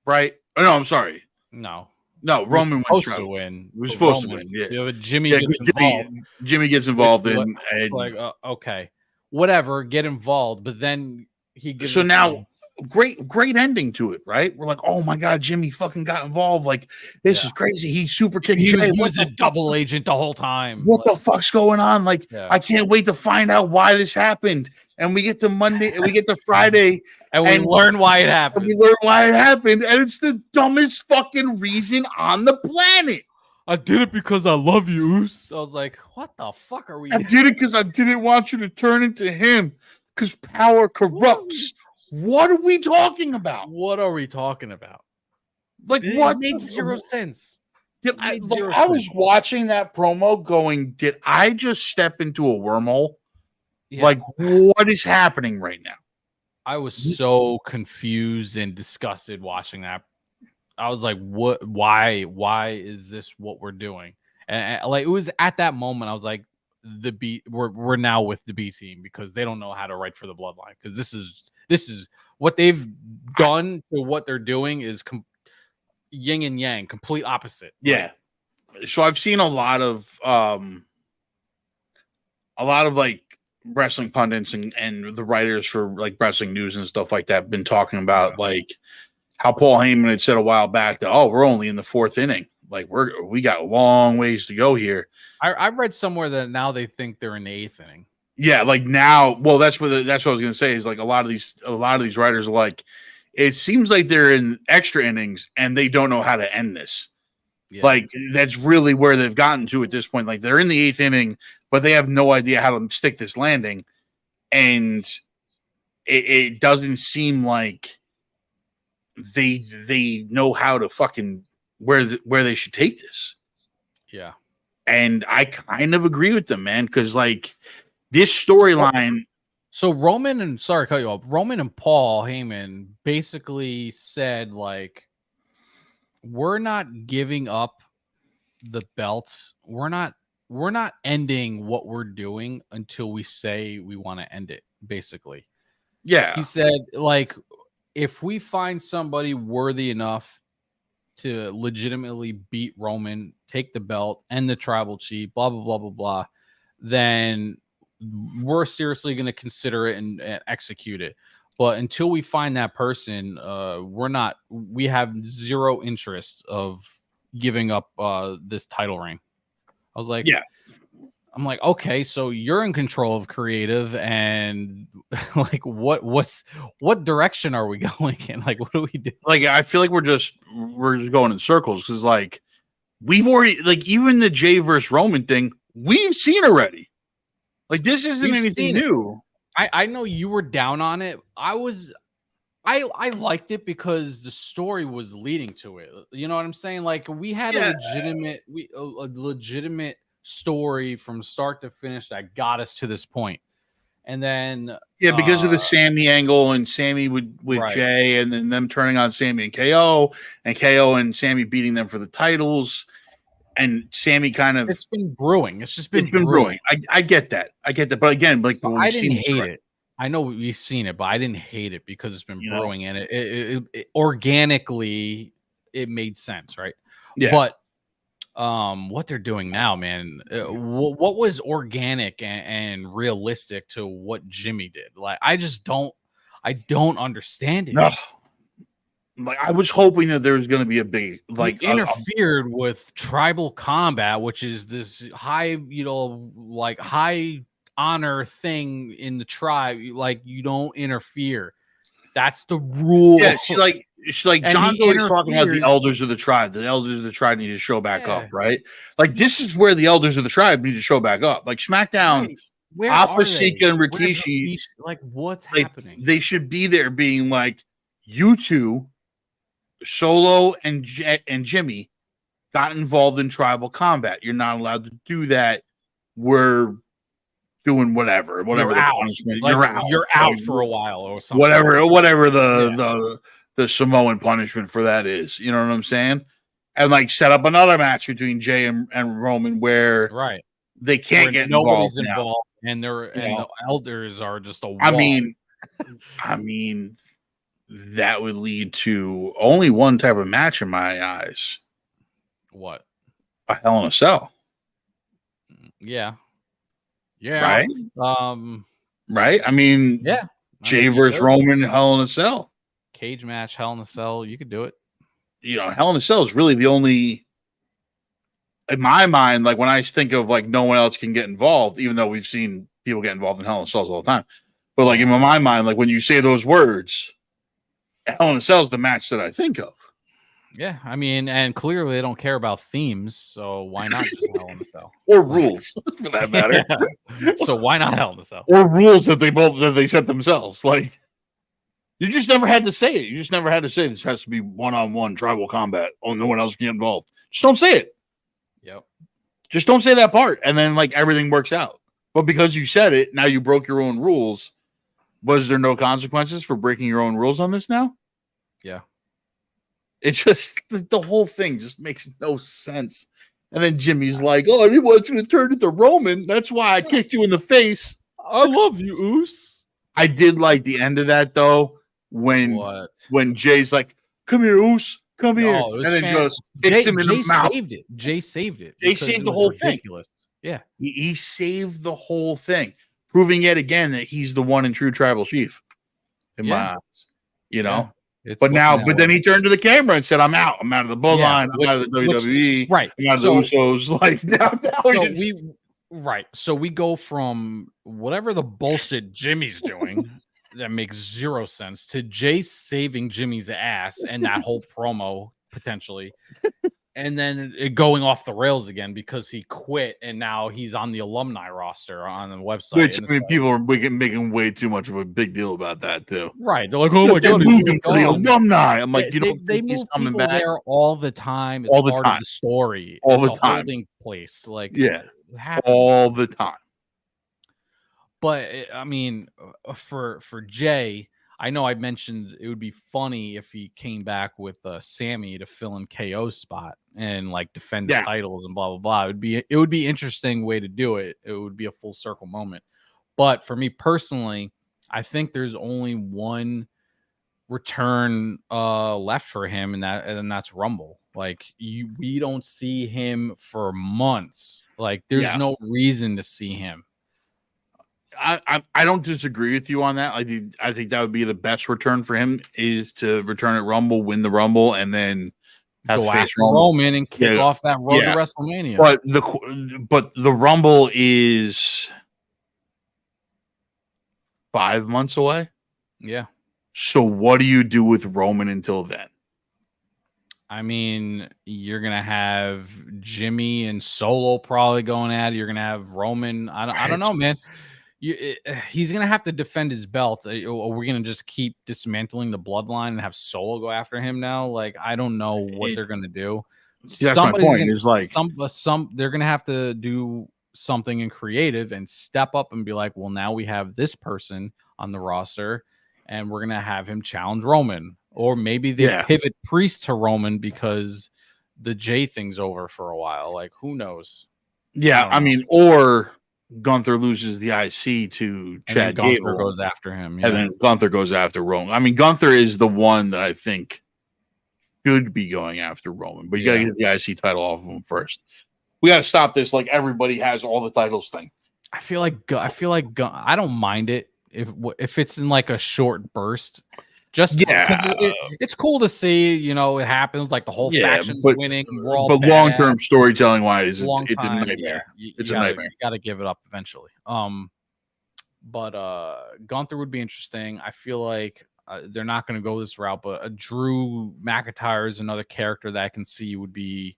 Right? Oh, no, I'm sorry. No, Roman wins to win. We're supposed to win. Yeah. Jimmy gets involved. Jimmy gets involved in like okay, whatever, get involved. But then he gives. So now, great ending to it, right? We're like, oh my god, Jimmy fucking got involved. Like this is crazy. He super kicked. He was a double agent the whole time. What the fuck's going on? Like I can't wait to find out why this happened. And we get to Monday, and we get to Friday, and we learn why it happened. And it's the dumbest fucking reason on the planet. I did it because I love you. I was like, what the fuck are we doing? I did it because I didn't want you to turn into him because power corrupts. What are we talking about? Like, what? It made 0 sense. I was watching that promo going, did I just step into a wormhole? Yeah. Like, what is happening right now? I was so confused and disgusted watching that. I was like, what? Why is this what we're doing? And like, it was at that moment, I was like, we're now with the B team because they don't know how to write for the bloodline. Because this is what they've done to what they're doing is yin and yang, complete opposite. Yeah. So I've seen a lot of like wrestling pundits and the writers for like wrestling news and stuff like that been talking about like how Paul Heyman had said a while back that we're only in the 4th inning, like we got a long ways to go here. I've read somewhere that now they think they're in the 8th inning. Yeah, like now, well, that's what I was gonna say is like a lot of these writers are like, it seems like they're in extra innings and they don't know how to end this. Yeah. Like that's really where they've gotten to at this point. Like they're in the 8th inning, but they have no idea how to stick this landing, and it doesn't seem like they know how to fucking where they should take this. Yeah, and I kind of agree with them, man, because like this storyline. So Roman and sorry to cut you off. Roman and Paul Heyman basically said like, we're not giving up the belts. We're not ending what we're doing until we say we want to end it, basically. Yeah. He said, like, if we find somebody worthy enough to legitimately beat Roman, take the belt, end the tribal chief, blah, blah, blah, blah, blah, then we're seriously going to consider it and execute it. But until we find that person, we have 0 interest of giving up this title reign. I was like, I'm like, okay, so you're in control of creative, and like, what direction are we going in? Like, what do we do? Like, I feel like we're just going in circles because, like, we've already, like, even the Jay versus Roman thing, we've seen already. Like, this isn't anything new. I know you were down on it. I liked it because the story was leading to it. You know what I'm saying? Like we had a legitimate story from start to finish that got us to this point. And then because of the Sammy angle and Sammy with Jay, and then them turning on Sammy and KO and Sammy beating them for the titles. And Sammy kind of it's been brewing. It's just been brewing. I get that. But again, like I didn't hate it. I know we've seen it, but I didn't hate it because it's been brewing, and it organically it made sense, right? Yeah. But what they're doing now, man, what was organic and realistic to what Jimmy did? Like I don't understand it. No. Like I was hoping that there was going to be a big he interfered with tribal combat, which is this high, like high honor thing in the tribe. Like you don't interfere. That's the rule. Yeah, she like John's always talking about the elders of the tribe. The elders of the tribe need to show back up, right? Like this is where the elders of the tribe need to show back up. Like SmackDown. Right. Where Alpha Sika and Rikishi, like what's happening? They should be there being like, you two, Solo and Jimmy, got involved in tribal combat. You're not allowed to do that. We're doing whatever You're the out. punishment. Like, You're out. you're out Like, for a while or something. whatever the Samoan punishment for that is. You know what I'm saying? And like set up another match between Jay and Roman where Right. they can't get nobody's involved now. And the elders are just a wall. I mean, that would lead to only one type of match in my eyes. What? A Hell in a Cell. Yeah. Right? Right? I mean, yeah. Jay versus Roman, Hell in a Cell. Cage match, Hell in a Cell. You could do it. You know, Hell in a Cell is really the only, in my mind, like when I think of like no one else can get involved, even though we've seen people get involved in Hell in a Cells all the time. But like in my mind, like when you say those words, Hell in a Cell is the match that I think of. Yeah, I mean, and clearly they don't care about themes, so why not just Hell in a Cell? Or rules, for that matter. Yeah. So why not Hell in a Cell? Or rules that they set themselves. Like, you just never had to say it. You just never had to say this has to be one-on-one tribal combat. Oh, no one else can get involved. Just don't say it. Yep. Just don't say that part, and then like everything works out. But because you said it, now you broke your own rules. Was there no consequences for breaking your own rules on this now? Yeah. It just, the whole thing just makes no sense. And then Jimmy's like, oh, I didn't want you to turn into Roman. That's why I kicked you in the face. I love you, Oos. I did like the end of that, though, when Jay's like, come here, Oos, come here. And then just kicks him in the mouth. Jay saved it. Jay saved the whole ridiculous. Thing. Yeah. He saved the whole thing, proving yet again that he's the one and true tribal chief in my eyes, you know? But then he turned to the camera and said, I'm out. I'm out of the bloodline. I'm out of the WWE. Right. I'm out of the Usos. Like, So we go from whatever the bullshit Jimmy's doing that makes zero sense to Jay saving Jimmy's ass and that whole promo potentially. And then it going off the rails again because he quit and now he's on the alumni roster on the website. Which, I mean, people are making way too much of a big deal about that too. Right? They're like, "Oh my god, they moved him to the alumni." I'm like, they move people there all the time. It's all the part time. Of the story. All it's the time. Holding place, like all the time. But I mean, for Jay. I know I mentioned it would be funny if he came back with Sammy to fill in KO's spot and like defend the titles and blah blah blah. It would be interesting way to do it. It would be a full circle moment. But for me personally, I think there's only one return left for him, and that's Rumble. Like we don't see him for months. Like there's no reason to see him. I don't disagree with you on that. I think that would be the best return for him is to return at Rumble, win the Rumble, and then go after Roman and kick off that road to WrestleMania. But the Rumble is 5 months away. Yeah. So what do you do with Roman until then? I mean, you're gonna have Jimmy and Solo probably going at it. You're gonna have Roman. I don't know, man. He's going to have to defend his belt. Are we going to just keep dismantling the bloodline and have Solo go after him now? Like, I don't know what they're going to do. That's my point. Is like they're going to have to do something in creative and step up and be like, well, now we have this person on the roster and we're going to have him challenge Roman. Or maybe they pivot Priest to because the Jay thing's over for a while. Like, who knows? Yeah, I mean, or Gunther loses the IC to Chad Gable. Gunther goes after him. And then Gunther goes after Roman. I mean, Gunther is the one that I think should be going after Roman, but you got to get the IC title off of him first. We got to stop this. Like, everybody has all the titles thing. I feel like I don't mind it if it's in like a short burst. Just it's cool to see, you know, it happens like the whole faction's winning. We're all but long term storytelling wise, it's a nightmare. It's a nightmare. You got to give it up eventually. But Gunther would be interesting. I feel like they're not going to go this route, but Drew McIntyre is another character that I can see would be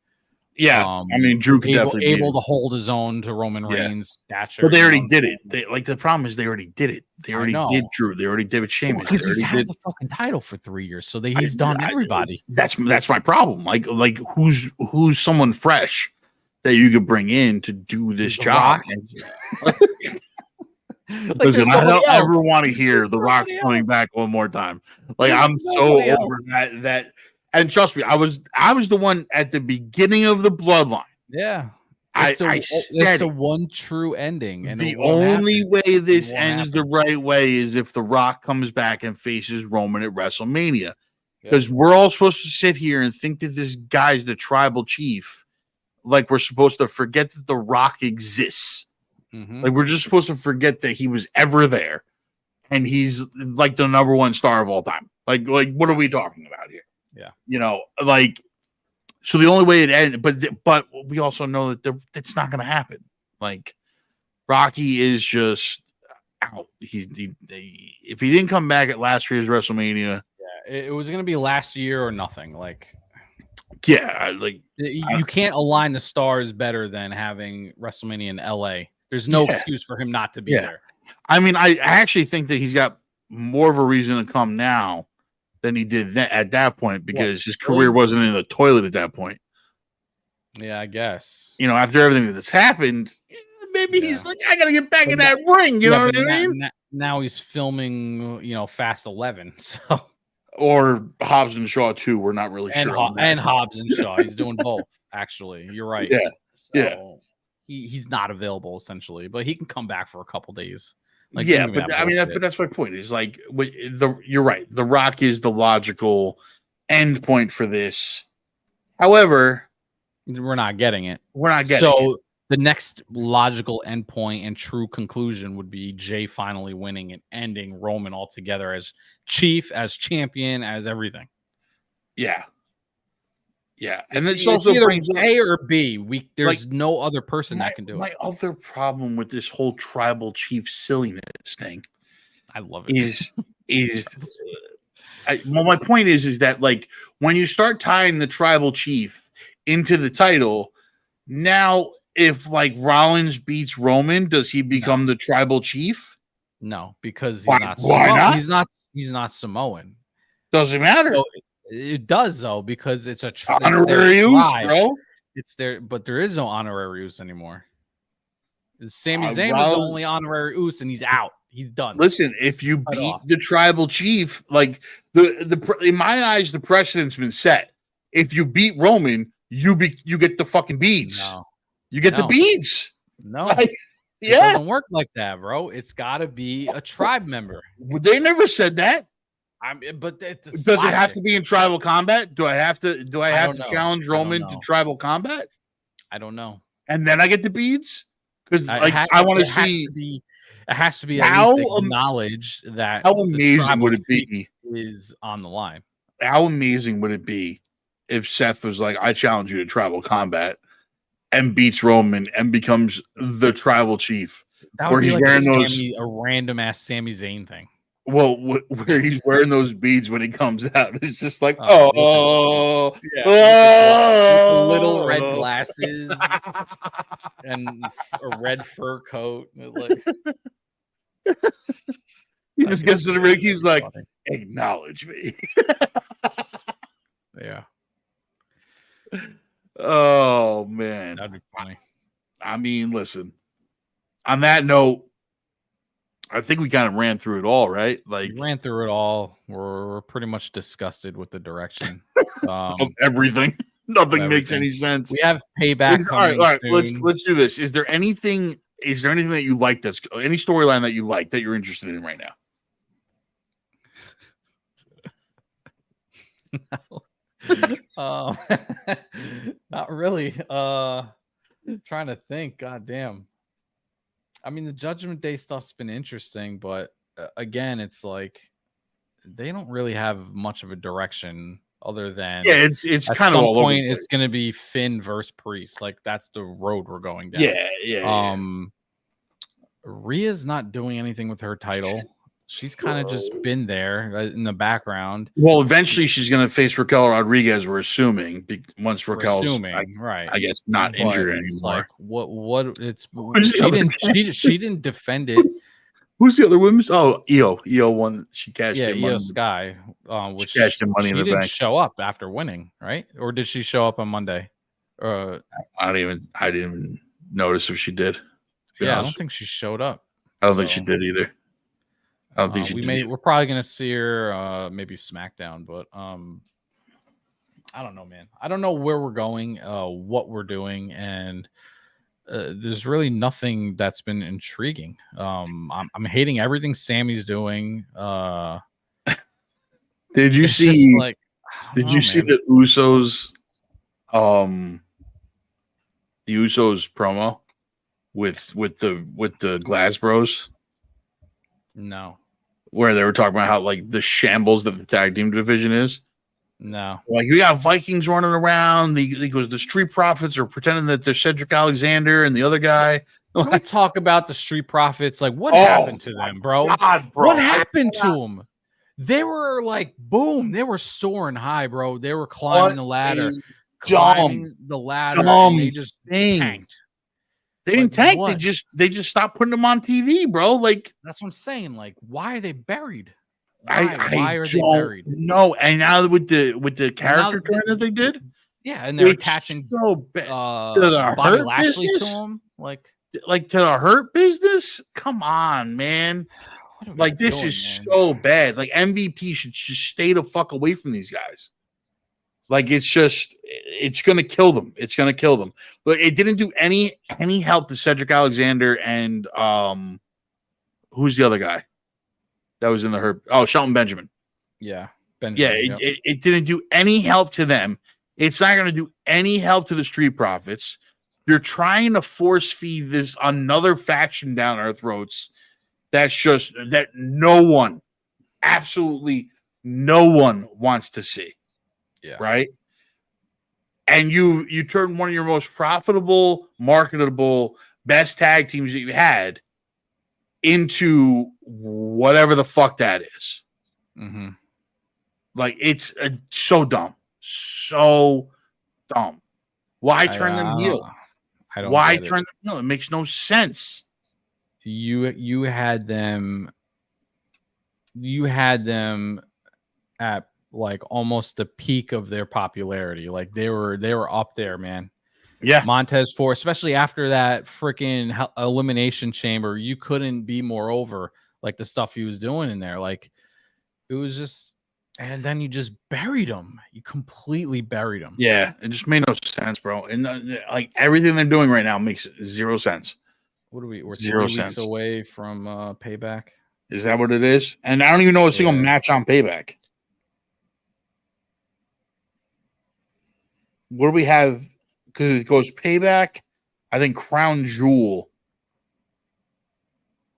Yeah, I mean, Drew could definitely able to hold his own to Roman Reigns' stature. But they already did it. The problem is they already did it. They already did Drew. They already did with Sheamus. Because he's had the fucking title for 3 years, so he's done everybody. That's my problem. Like who's someone fresh that you could bring in to do this job? Listen, I don't ever want to hear The Rock coming back one more time. Like I'm so over that. And trust me, I was the one at the beginning of the Bloodline. Yeah. It's the one true ending. And the only way this ends the right way is if The Rock comes back and faces Roman at WrestleMania. Because we're all supposed to sit here and think that this guy's the tribal chief. Like we're supposed to forget that The Rock exists. Mm-hmm. Like we're just supposed to forget that he was ever there. And he's like the number one star of all time. Like what are we talking about here? Yeah. You know, like, so the only way it ends, but we also know that it's not going to happen. Like, Rocky is just out. If he didn't come back at last year's WrestleMania, it was going to be last year or nothing. Like, you can't align the stars better than having WrestleMania in LA. There's no excuse for him not to be there. I mean, I actually think that he's got more of a reason to come now than he did at that point because his career wasn't in the toilet at that point. Yeah, I guess. You know, after everything that's happened, maybe he's like, I got to get back in that ring. You know what I mean? Now he's filming, Fast 11. So, or Hobbs and Shaw 2. We're not really sure. And Hobbs and Shaw. He's doing both, actually. You're right. Yeah. So he's not available, essentially, but he can come back for a couple days. Like, but I mean, that's my point. Is like you're right. The Rock is the logical end point for this. However, we're not getting it. So the next logical end point and true conclusion would be Jay finally winning and ending Roman altogether as chief, as champion, as everything. Yeah. And it's also either A or B. There's no other person that can do it. My other problem with this whole tribal chief silliness thing, I love it. My point is that like when you start tying the tribal chief into the title, now if like Rollins beats Roman, does he become the tribal chief? No, because he's not. Why not? He's not Samoan. Doesn't matter. So, it does though, because it's a honorary use, bro. It's there, but there is no honorary use anymore. Sami Zayn was the only honorary use, and he's out. He's done. Listen, if you beat the tribal chief, like the in my eyes, the precedent's been set. If you beat Roman, you get the fucking beads. No, you get the beads. No, it doesn't work like that, bro. It's got to be a tribe member. They never said that. But does it have to be in tribal combat? Do I have to challenge Roman to tribal combat? I don't know. And then I get the beads because I want to see. It has to be at least acknowledged that how amazing would it be is on the line. How amazing would it be if Seth was like, "I challenge you to tribal combat," and beats Roman and becomes the tribal chief, where he's wearing a random ass Sami Zayn thing. Well, where he's wearing those beads when he comes out, it's just like, little red glasses and a red fur coat. He just gets to the ring. He's like, acknowledge me. Yeah. Oh man, that'd be funny. I mean, listen. On that note, I think we kind of ran through it all, right? Like we ran through it all. We're pretty much disgusted with the direction of everything. Nothing makes any sense. We have payback. All right. Let's do this. Is there anything that you like? That's any storyline that you like that you're interested in right now? Not really. Trying to think. God damn. I mean, the Judgment Day stuff's been interesting, but again, it's like they don't really have much of a direction other than it's kind of all point. It's going to be Finn versus Priest, like that's the road we're going down. Yeah. Rhea's not doing anything with her title. She's kind of just been there in the background. Well, eventually she's going to face Raquel Rodriguez. We're assuming once Raquel's, right? I guess, not injured anymore. It's like what? It's she didn't defend it. Who's the other women's? Oh, Io won. She cashed in. Io Sky, which she cashed in money in the bank. She didn't show up after winning, right? Or did she show up on Monday? I didn't even notice if she did. Yeah, I don't think she showed up. I don't think she did either. I don't think she did. We're probably gonna see her maybe SmackDown, but I don't know, man. I don't know where we're going, what we're doing, and there's really nothing that's been intriguing. I'm hating everything Sammy's doing. Did you see? Did you see the Usos? The Usos promo with the Glass Bros. No. Where they were talking about how like the shambles that the tag team division is. No. Like we got Vikings running around. The Street Profits are pretending that they're Cedric Alexander and the other guy. Can we talk about the Street Profits? Like what happened to them, bro? God, bro? What happened to them? They were like, boom, they were soaring high, bro. They were climbing the ladder. And they just tanked. They didn't tank. What? They just stopped putting them on TV, bro. Like that's what I'm saying. Like, why are they buried? Why are they buried? No, and now with the character turn that they did, and they're attaching so to the Bobby Lashley business? To him, like to the Hurt Business. Come on, man. Like this is so bad. Like MVP should just stay the fuck away from these guys. Like it's gonna kill them. It's gonna kill them. But it didn't do any help to Cedric Alexander and who's the other guy that was in the Hurt? Oh, Shelton Benjamin. Yeah, Benjamin. Yeah, it didn't do any help to them. It's not gonna do any help to the Street Profits. You're trying to force feed this another faction down our throats. That's just that no one, absolutely no one wants to see. Yeah. Right. And you turn one of your most profitable, marketable, best tag teams that you had into whatever the fuck that is. Mm-hmm. Like it's so dumb. So dumb. Why turn them heel? Why turn them heel? It makes no sense. You had them at like almost the peak of their popularity. Like they were up there, man. Yeah. Montez Ford, especially after that freaking elimination chamber, you couldn't be more over like the stuff he was doing in there. Like it was just, and then you just buried him. You completely buried him. Yeah. It just made no sense, bro. And like everything they're doing right now makes zero sense. What are we? We're 3 weeks away from Payback. Is that what it is? And I don't even know a single match on Payback. What do we have? Because it goes Payback, I think Crown Jewel,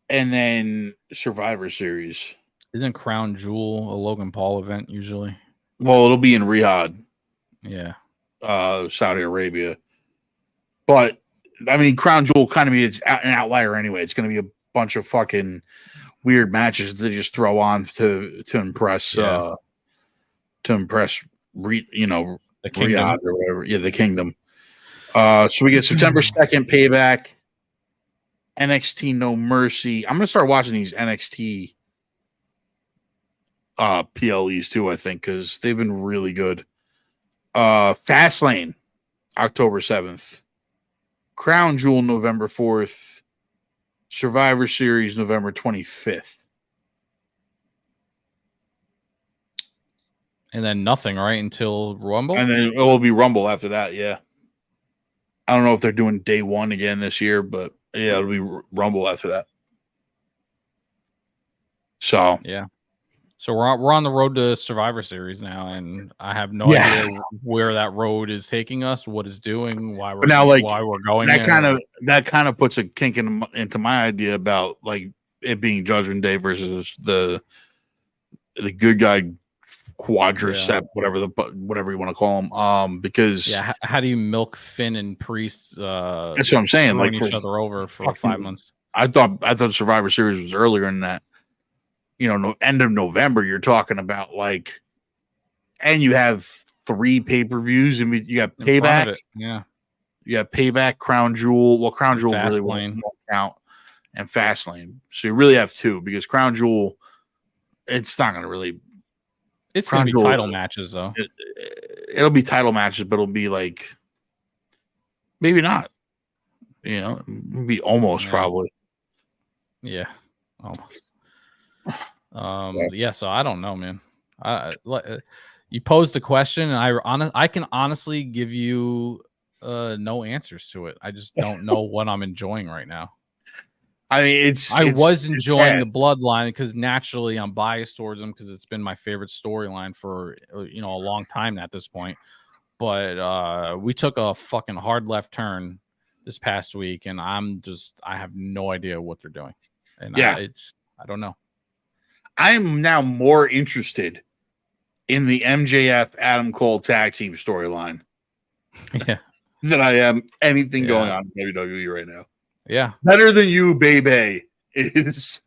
and then Survivor Series. Isn't Crown Jewel a Logan Paul event usually? Well, it'll be in Riyadh. Yeah. Saudi Arabia. But, I mean, Crown Jewel kind of be an outlier anyway. It's going to be a bunch of fucking weird matches that they just throw on to impress, the Riyadh or whatever. Yeah, the Kingdom. So we get September 2nd Payback, NXT No Mercy. I'm gonna start watching these NXT PLEs too, I think, because they've been really good. Fastlane, October 7th. Crown Jewel, November 4th. Survivor Series, November 25th. And then nothing, right, until Rumble? And then it will be Rumble after that, yeah. I don't know if they're doing day one again this year, but yeah, it'll be Rumble after that. So yeah. So we're on the road to Survivor Series now, and I have no idea where that road is taking us, what it's doing, why we're going. That kind of puts a kink into my idea about like it being Judgment Day versus the good guy quadricep, whatever you want to call them. Because how do you milk Finn and Priest? That's what I'm saying. Like each other over for 5 months. I thought Survivor Series was earlier than that. end of November, you're talking about like, and you have 3 pay-per-views, and you got in front Payback. of it. Yeah. You got Payback, Crown Jewel. Well, Crown And Jewel really won't count, and Fastlane. So you really have 2 because Crown Jewel, it's not going to really. It's going to be title matches, though. It'll be title matches, but it'll be like maybe not. It'll be almost probably. Yeah. Yeah. So I don't know, man. You posed a question, and I can honestly give you no answers to it. I just don't know what I'm enjoying right now. I mean, I was enjoying the Bloodline because naturally I'm biased towards them because it's been my favorite storyline for a long time at this point. But we took a fucking hard left turn this past week, and I have no idea what they're doing. And I don't know. I'm now more interested in the MJF Adam Cole tag team storyline than I am anything going on in WWE right now. Yeah. Better Than You, baby, is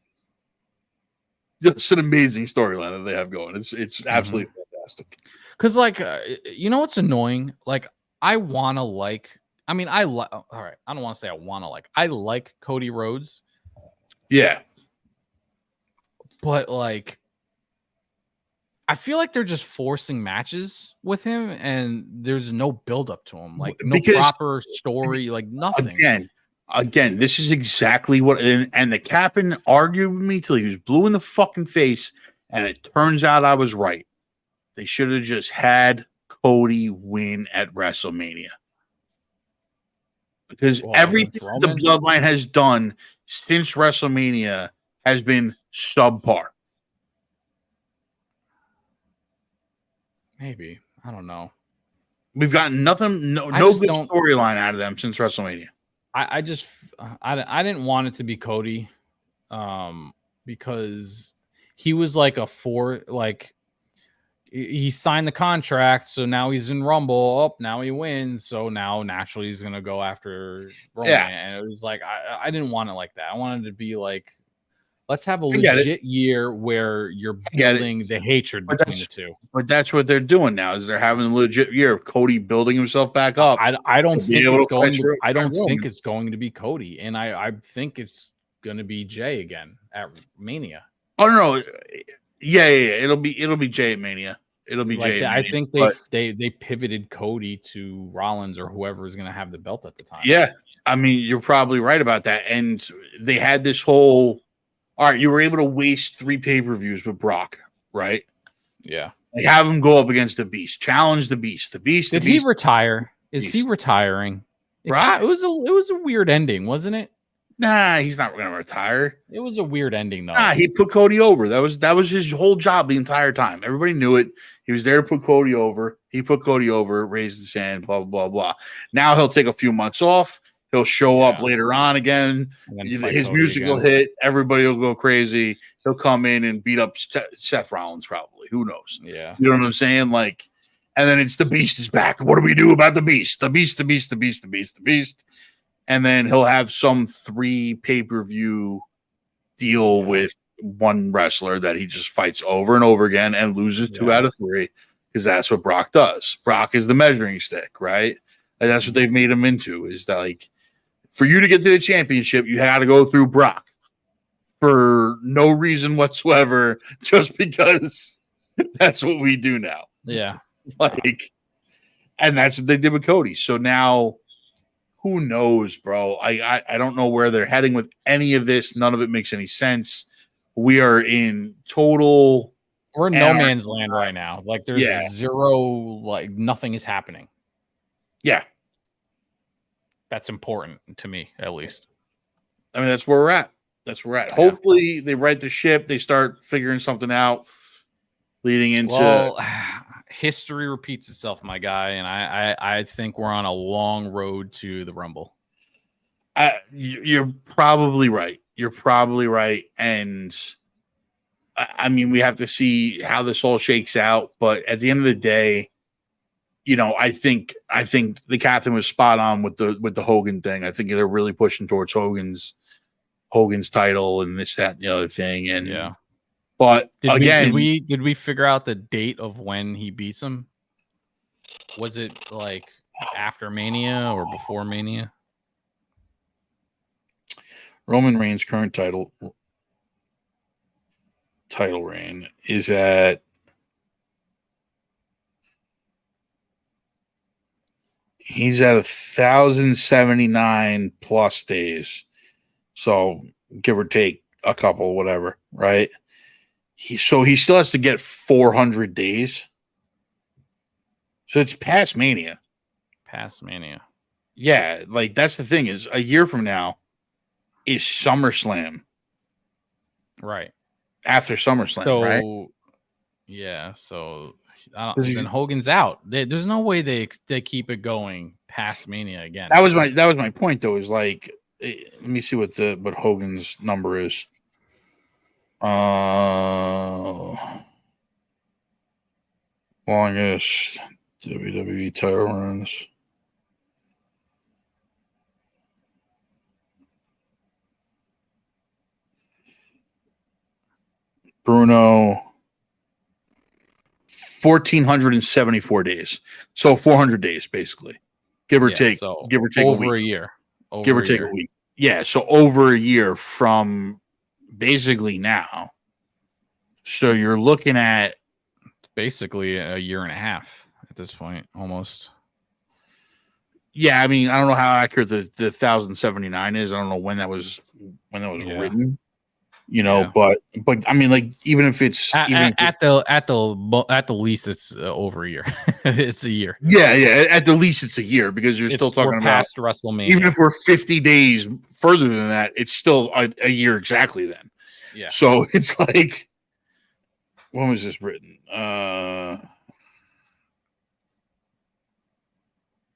just an amazing storyline that they have going. It's absolutely fantastic. Because, like, what's annoying? Like, I want to like. I mean, all right. I don't want to say I want to like. I like Cody Rhodes. Yeah. But, like, I feel like they're just forcing matches with him, and there's no build up to him. Like, no proper story, like nothing. Again, this is exactly what, and the captain argued with me till he was blue in the fucking face, and it turns out I was right. They should have just had Cody win at WrestleMania. Because everything the Bloodline has done since WrestleMania has been subpar. Maybe. I don't know. We've gotten nothing, no good storyline out of them since WrestleMania. I didn't want it to be Cody, because he was like he signed the contract, so now he's in Rumble. Now he wins, so now naturally he's gonna go after Roman. Yeah. And it was like I didn't want it like that. I wanted it to be like, let's have a legit year where you're building the hatred between the two. But that's what they're doing now. Is they're having a legit year of Cody building himself back up. I don't think it's going. I don't think it's going to be Cody, and I think it's going to be Jay again at Mania. Oh no, yeah. It'll be Jay at Mania. It'll be Jay. I think they pivoted Cody to Rollins or whoever is going to have the belt at the time. Yeah, I mean you're probably right about that. And they had this whole. All right, you were able to waste 3 pay-per-views with Brock, right? Yeah. They have him go up against the Beast. Challenge the Beast. The Beast. Did he retire? Is he retiring? Right. It was a weird ending, wasn't it? Nah, he's not going to retire. It was a weird ending, though. Nah, he put Cody over. That was his whole job the entire time. Everybody knew it. He was there to put Cody over. He put Cody over, raised his hand, blah, blah, blah, blah. Now he'll take a few months off. He'll show up later on again. His music will hit. Everybody will go crazy. He'll come in and beat up Seth Rollins probably. Who knows? Yeah. You know what I'm saying? Like, and then it's the Beast is back. What do we do about the Beast? The Beast, the Beast, the Beast, the Beast, the Beast. And then he'll have some 3 pay-per-view deal with one wrestler that he just fights over and over again and loses 2 out of 3 because that's what Brock does. Brock is the measuring stick, right? And that's what they've made him into, is that, like, for you to get to the championship, you had to go through Brock for no reason whatsoever, just because that's what we do now. Yeah. And that's what they did with Cody. So now, who knows, bro? I don't know where they're heading with any of this. None of it makes any sense. We are in total. We're in no man's land right now. Like, there's zero, like, nothing is happening. Yeah. That's important to me, at least. I mean, that's where we're at. Yeah. Hopefully, they right the ship. They start figuring something out leading into. Well, history repeats itself, my guy, and I think we're on a long road to the Rumble. You're probably right. And I mean, we have to see how this all shakes out. But at the end of the day, I think the captain was spot on with the Hogan thing. I think they're really pushing towards Hogan's title and this, that, and the other thing. And But did we figure out the date of when he beats him? Was it like after Mania or before Mania? Roman Reigns' current title reign is at he's at 1,079 plus days. So give or take a couple, whatever, right? He still has to get 400 days. So it's past Mania. Past Mania. Yeah, like that's the thing is a year from now is SummerSlam. Right. After SummerSlam, right? Yeah, so then Hogan's out. There's no way they keep it going past Mania again. That was my point though. Is like, let me see what Hogan's number is. Longest WWE title runs. Bruno, 1,474 days. So 400 days, basically. Give or take over a year. Give or take a week. Yeah, so over a year from basically now. So you're looking at basically a year and a half at this point, almost. Yeah, I mean, I don't know how accurate the 1,079 is. I don't know when that was written. You know, but I mean, like even if it's at the least, it's over a year. It's a year. Yeah. At the least, it's a year because you're still talking about past WrestleMania. Even if we're 50 days further than that, it's still a year exactly. Then, yeah. So it's like, when was this written?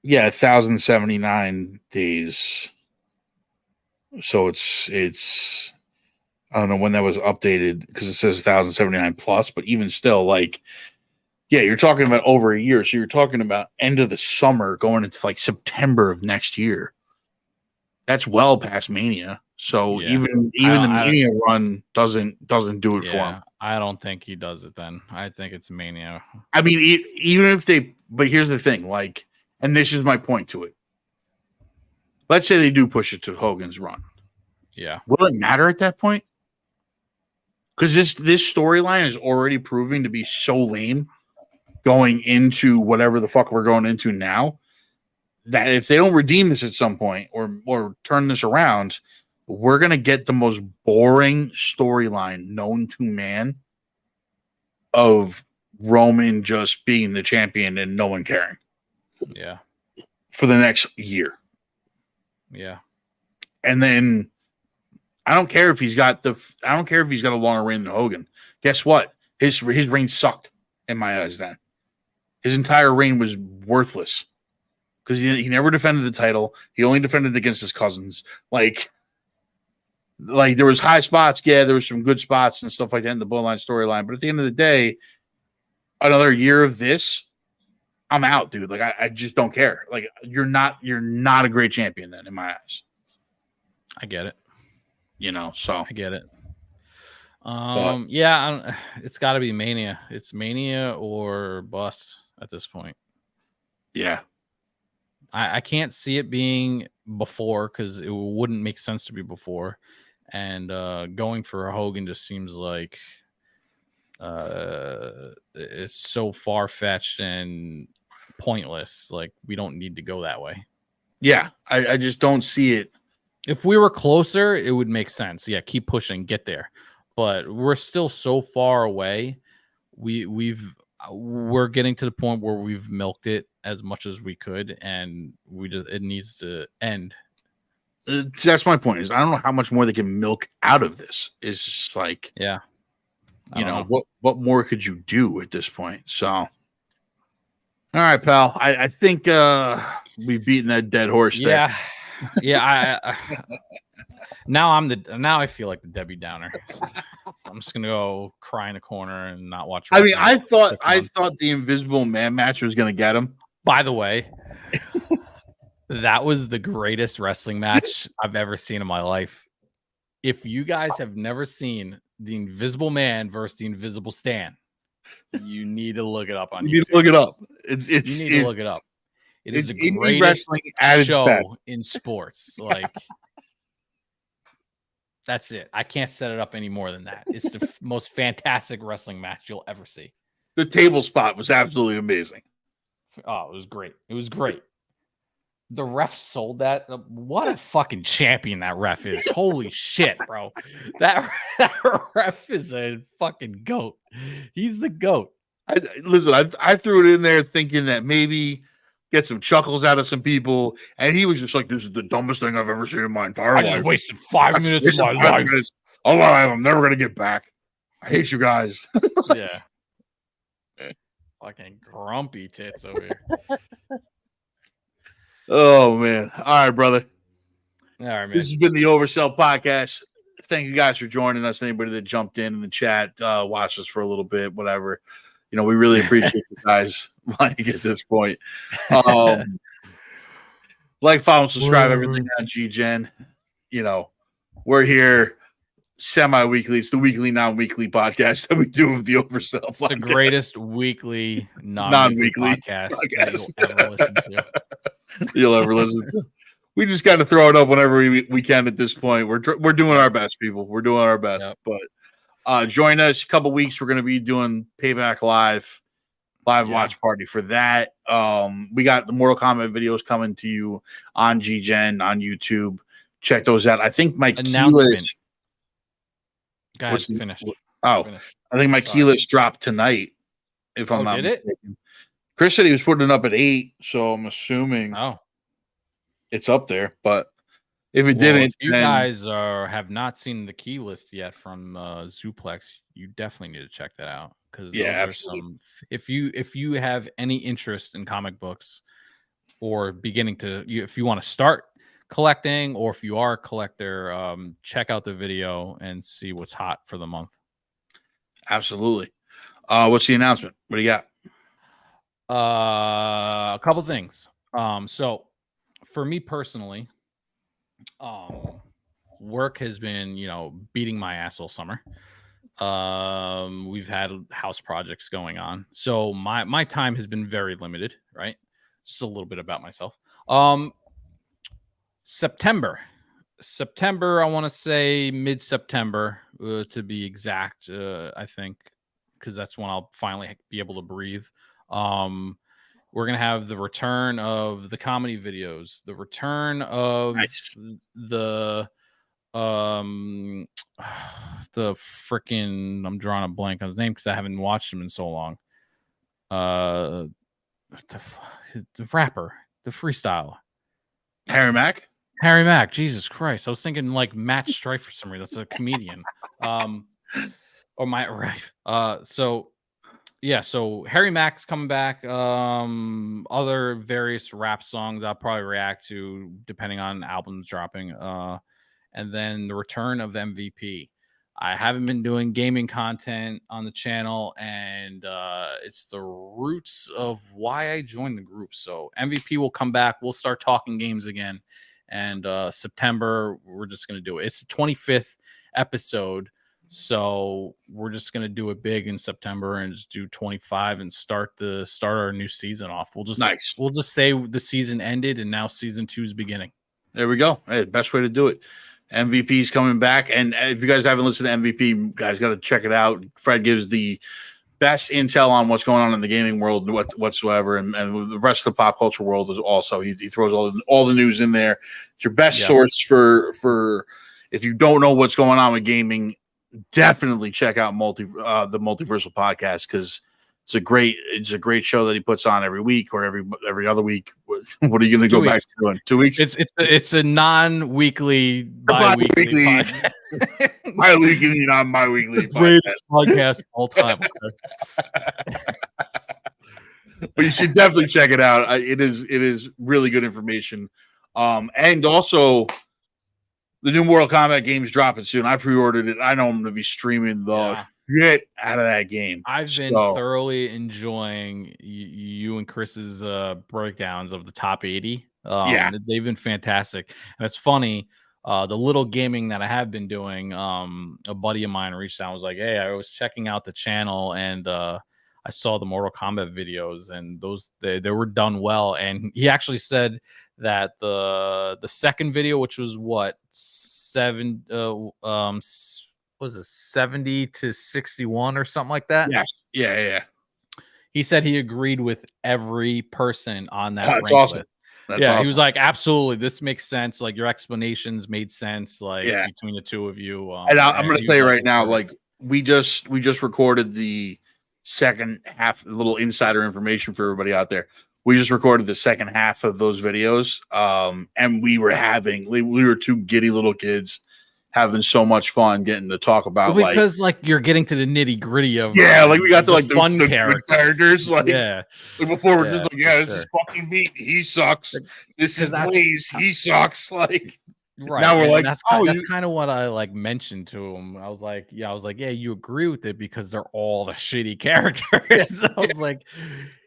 Yeah, 1,079 days. So it's. I don't know when that was updated because it says 1,079 plus, but even still, like, yeah, you're talking about over a year. So you're talking about end of the summer going into like September of next year. That's well past Mania. So even the Mania run doesn't do it for him. I don't think he does it then. I think it's Mania. I mean, even if but here's the thing, like, and this is my point to it. Let's say they do push it to Hogan's run. Yeah. Will it matter at that point? Because this storyline is already proving to be so lame going into whatever the fuck we're going into now that if they don't redeem this at some point or turn this around, we're going to get the most boring storyline known to man of Roman just being the champion and no one caring. Yeah. For the next year. Yeah. And then I don't care if he's got a longer reign than Hogan. Guess what? His reign sucked in my eyes then. His entire reign was worthless because he never defended the title. He only defended against his cousins. Like there was high spots. Yeah, there was some good spots and stuff like that in the Bloodline storyline. But at the end of the day, another year of this, I'm out, dude. Like I just don't care. Like you're not a great champion then in my eyes. I get it. You know, so I get it. Yeah, it's got to be Mania. It's Mania or bust at this point. Yeah, I can't see it being before because it wouldn't make sense to be before, and going for a Hogan just seems like it's so far fetched and pointless. Like we don't need to go that way. Yeah, I just don't see it. If we were closer, it would make sense. Yeah, keep pushing, get there. But we're still so far away. We're getting to the point where we've milked it as much as we could, and it needs to end. That's my point. Is I don't know how much more they can milk out of this. It's just like, yeah, you know. What more could you do at this point? So, all right, pal. I think we've beaten that dead horse. Yeah. There. Yeah, now I feel like the Debbie Downer. So I'm just gonna go cry in a corner and not watch. I mean, I thought the Invisible Man match was gonna get him. By the way, that was the greatest wrestling match I've ever seen in my life. If you guys have never seen The Invisible Man versus the Invisible Stan. You need to look it up on YouTube. You need to look it up. You need to look it up. It is the indie greatest wrestling at its show best. in sports. Like, that's it. I can't set it up any more than that. It's the most fantastic wrestling match you'll ever see. The table spot was absolutely amazing. Oh, it was great. It was great. The ref sold that. What a fucking champion that ref is. Holy shit, bro. That ref is a fucking goat. He's the goat. I threw it in there thinking that maybe get some chuckles out of some people, and he was just like, "This is the dumbest thing I've ever seen in my entire life. I just wasted 5 minutes of my life. Oh, I'm never gonna get back. I hate you guys." Yeah. Fucking grumpy tits over here. Oh man. All right, brother. All right, man. This has been the Oversell podcast. Thank you guys for joining us. Anybody that jumped in the chat, watched us for a little bit, whatever. You know, we really appreciate you guys like at this point. Like, follow, subscribe, everything on GGen. You know, we're here semi-weekly. It's the weekly, non-weekly podcast that we do with the Oversell. It's the greatest weekly, non-weekly podcast that you'll ever listen to. We just got to throw it up whenever we can at this point. We're doing our best, people. We're doing our best. Yep. But join us a couple weeks. We're going to be doing Payback Live watch party for that. We got the Mortal Kombat videos coming to you on GGen, on YouTube. Check those out. I think my announcement. Guys, finished. I think my key list dropped tonight. If I'm not mistaken. Chris said he was putting it up at 8, so I'm assuming it's up there. But if it didn't, if you guys have not seen the key list yet from Zuplex, you definitely need to check that out, because those are some. If you have any interest in comic books, or beginning to, if you want to start collecting, or if you are a collector, check out the video and see what's hot for the month. Absolutely. What's the announcement? What do you got? A couple things. So for me personally, work has been, beating my ass all summer. We've had house projects going on, so my time has been very limited, right? Just a little bit about myself. September, I want to say mid-September, to be exact, I think, because that's when I'll finally be able to breathe. We're going to have the return of the comedy videos, the return of the freaking, I'm drawing a blank on his name because I haven't watched him in so long. The rapper, the freestyle. Harry Mack, Jesus Christ. I was thinking like Matt Strife for some reason. That's a comedian. So Harry Mack's coming back. Other various rap songs I'll probably react to depending on albums dropping. And then the return of MVP. I haven't been doing gaming content on the channel, and it's the roots of why I joined the group. So MVP will come back. We'll start talking games again. And September, we're just going to do it. It's the 25th episode. So we're just going to do it big in September and just do 25 and start our new season off. We'll just say the season ended and now season 2 is beginning. There we go. Hey, best way to do it. MVP's coming back. And if you guys haven't listened to MVP, guys got to check it out. Fred gives the best intel on what's going on in the gaming world whatsoever, and the rest of the pop culture world is also, he throws all the news in there. It's your best source for if you don't know what's going on with gaming. Definitely check out the Multiversal podcast, because it's a great show that he puts on every week or every other week. What are you going to go back to doing? 2 weeks? It's a non-weekly, bi-weekly podcast. Bi-weekly, non-bi-weekly podcast all time. Okay. But you should definitely check it out. It is really good information. And also, the new Mortal Kombat game's dropping soon. I pre-ordered it. I know I'm going to be streaming the shit out of that game. I've been thoroughly enjoying you and Chris's breakdowns of the top 80. They've been fantastic. And it's funny. The little gaming that I have been doing, a buddy of mine reached out and was like, "Hey, I was checking out the channel and I saw the Mortal Kombat videos and they were done well." And he actually said that the second video, which was what was it 70 to 61 or something like that? Yes. Yeah. He said he agreed with every person on that That's rank awesome. list. That's Yeah, awesome. he was like, "Absolutely, this makes sense. Like your explanations made sense. Like Yeah. between the two of you." And I'm going to he tell was you like, right "It's now, perfect." like we just recorded the second half, a little insider information for everybody out there. We just recorded the second half of those videos, and we were two giddy little kids having so much fun getting to talk about Well, because like you're getting to the nitty gritty of like we got to the like fun the good characters. like, Yeah, like before we're yeah, just like, for this is sure. fucking meat, he sucks. This is 'Cause that's Blaze, he sucks. Like right, now we're and like, that's oh, that's kind of what I like mentioned to him. I was like, yeah, you agree with it because they're all the shitty characters.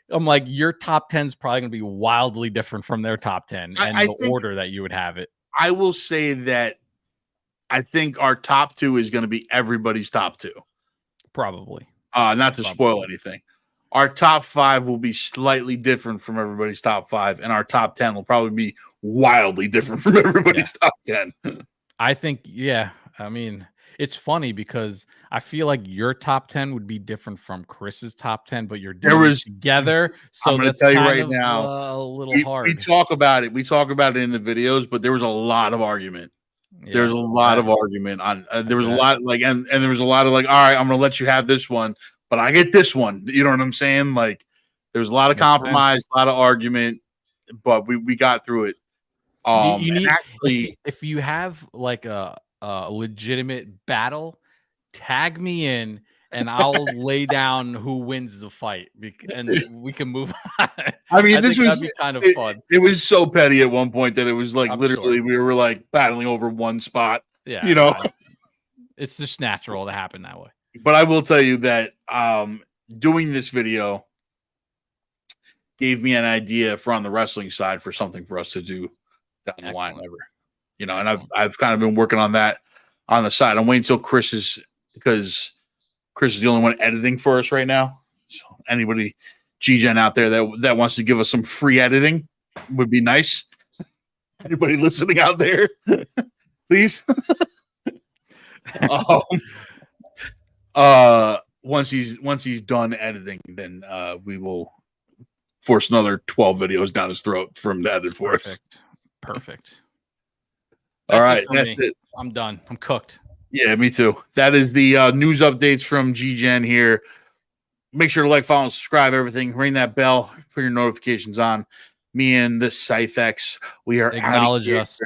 I'm like, your top 10 is probably gonna be wildly different from their top 10 and I the think order that you would have it. I will say that I think our top two is going to be everybody's top two. Probably. Not to spoil anything. Our top five will be slightly different from everybody's top five, and our top 10 will probably be wildly different from everybody's top 10. I think, yeah. I mean, it's funny because I feel like your top 10 would be different from Chris's top 10, but you're doing it together. So I'm going to that's tell you kind right of now, a little we hard. talk about it. We talk about it in the videos, but there was a lot of argument. There's a lot of argument on. There was a lot and there was a lot of like, all right, I'm going to let you have this one, but I get this one. You know what I'm saying? Like, there was a lot of compromise, a lot of argument, but we got through it. You need actually, if you have like a legitimate battle, tag me in and I'll lay down who wins the fight and we can move on. I mean, That'd be kind of fun. It was so petty at one point that it was like I'm literally sure. we were like battling over one spot. Yeah, you know, it's just natural to happen that way. But I will tell you that doing this video gave me an idea for on the wrestling side for something for us to do down the line ever. And I've kind of been working on that on the side. I'm waiting until because Chris is the only one editing for us right now. So anybody G-Gen out there that wants to give us some free editing would be nice. Anybody listening out there, please. Once he's done editing, then we will force another 12 videos down his throat for him to edit for us. Perfect. All right, that's it. I'm done. I'm cooked. Yeah, me too. That is the news updates from G-Gen here. Make sure to like, follow, and subscribe, everything. Ring that bell. Put your notifications on. Me and the Scythex, we are acknowledge us.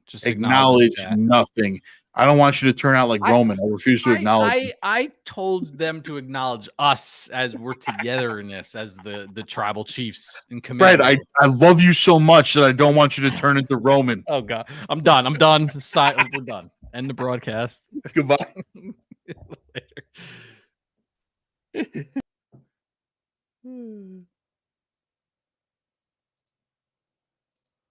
Just acknowledge nothing. I don't want you to turn out like Roman. I refuse to acknowledge. I told them to acknowledge us as we're together in this, as the tribal chiefs in command. Right. I love you so much that I don't want you to turn into Roman. Oh God, I'm done. We're done. End the broadcast. Goodbye. Later.